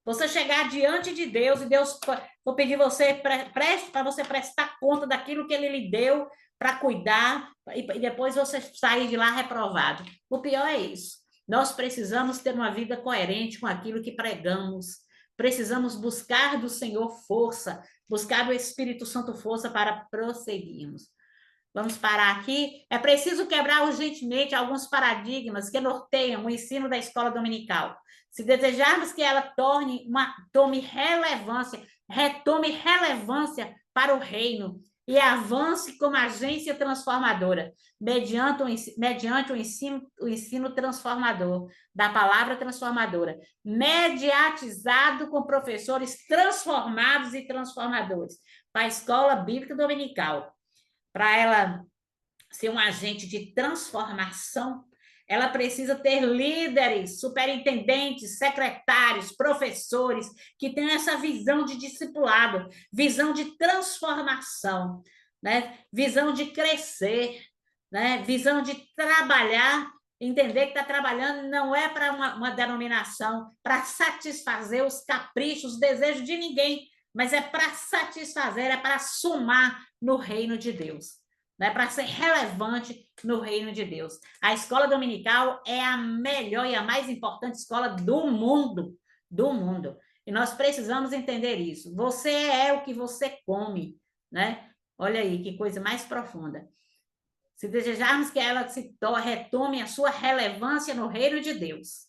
Você chegar diante de Deus e Deus for pedir você para você prestar conta daquilo que ele lhe deu para cuidar e depois você sair de lá reprovado. O pior é isso. Nós precisamos ter uma vida coerente com aquilo que pregamos. Precisamos buscar do Senhor força, buscar do Espírito Santo força para prosseguirmos. Vamos parar aqui. É preciso quebrar urgentemente alguns paradigmas que norteiam o ensino da escola dominical. Se desejarmos que ela retome relevância para o reino e avance como agência transformadora, mediante o ensino transformador, da palavra transformadora, mediatizado com professores transformados e transformadores, para a escola bíblica dominical. Para ela ser um agente de transformação, ela precisa ter líderes, superintendentes, secretários, professores, que tenham essa visão de discipulado, visão de transformação, né? Visão de crescer, né? Visão de trabalhar, entender que está trabalhando não é para uma denominação, para satisfazer os caprichos, os desejos de ninguém, mas é para satisfazer, é para somar no reino de Deus. Né, para ser relevante no reino de Deus. A escola dominical é a melhor e a mais importante escola do mundo, E nós precisamos entender isso. Você é o que você come, né? Olha aí, que coisa mais profunda. Se desejarmos que ela retome a sua relevância no reino de Deus,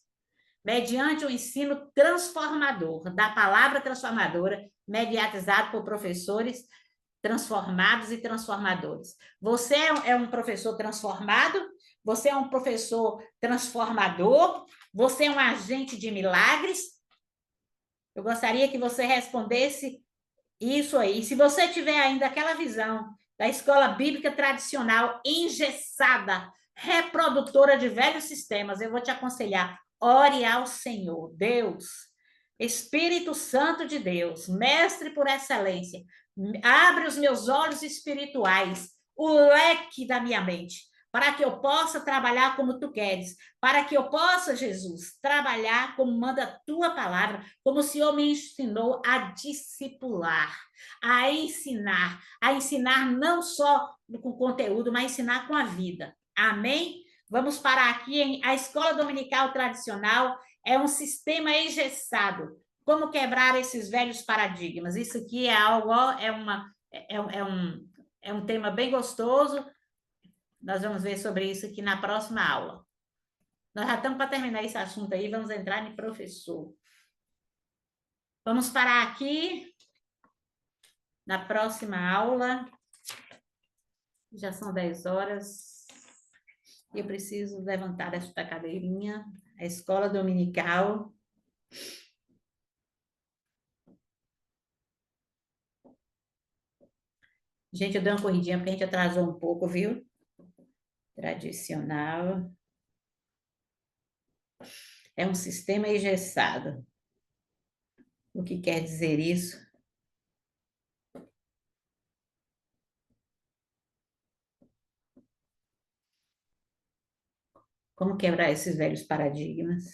mediante o ensino transformador, da palavra transformadora, mediatizado por professores transformados e transformadores. Você é um professor transformado, você é um professor transformador, você é um agente de milagres. Eu gostaria que você respondesse isso aí. E se você tiver ainda aquela visão da escola bíblica tradicional, engessada, reprodutora de velhos sistemas, eu vou te aconselhar, ore ao Senhor, Deus, Espírito Santo de Deus, mestre por excelência, abre os meus olhos espirituais, o leque da minha mente, para que eu possa trabalhar como tu queres, para que eu possa, Jesus, trabalhar como manda a tua palavra, como o Senhor me ensinou a discipular, a ensinar não só com conteúdo, mas ensinar com a vida. Amém? Vamos parar aqui, hein? A escola dominical tradicional é um sistema engessado. Como quebrar esses velhos paradigmas? Isso aqui é algo, é um tema bem gostoso. Nós vamos ver sobre isso aqui na próxima aula. Nós já estamos para terminar esse assunto aí, vamos entrar em professor. Vamos parar aqui. Na próxima aula, já são 10 horas, e eu preciso levantar esta cadeirinha, a escola dominical. Gente, eu dei uma corridinha porque a gente atrasou um pouco, viu? Tradicional. É um sistema engessado. O que quer dizer isso? Como quebrar esses velhos paradigmas?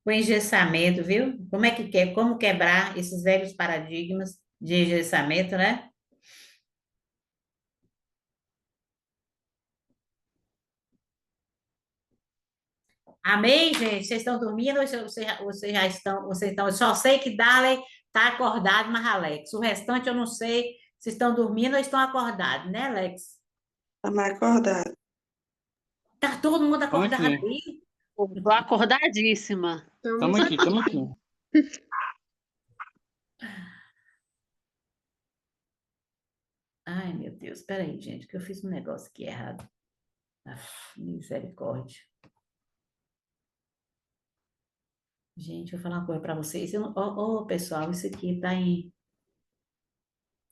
O engessamento, viu? Como quebrar esses velhos paradigmas de engessamento, né? Amém, gente? Vocês estão dormindo ou vocês já estão? Vocês estão? Eu só sei que Darley está acordado, mas Alex. O restante eu não sei se estão dormindo ou estão acordados, né, Alex? Estamos acordados. Tá todo mundo Estamos acordado aqui. aí? Estou acordadíssima. Estamos aqui, estamos aqui. Ai, meu Deus, peraí, gente, que eu fiz um negócio aqui errado. Misericórdia. Gente, vou falar uma coisa para vocês. Pessoal, isso aqui está em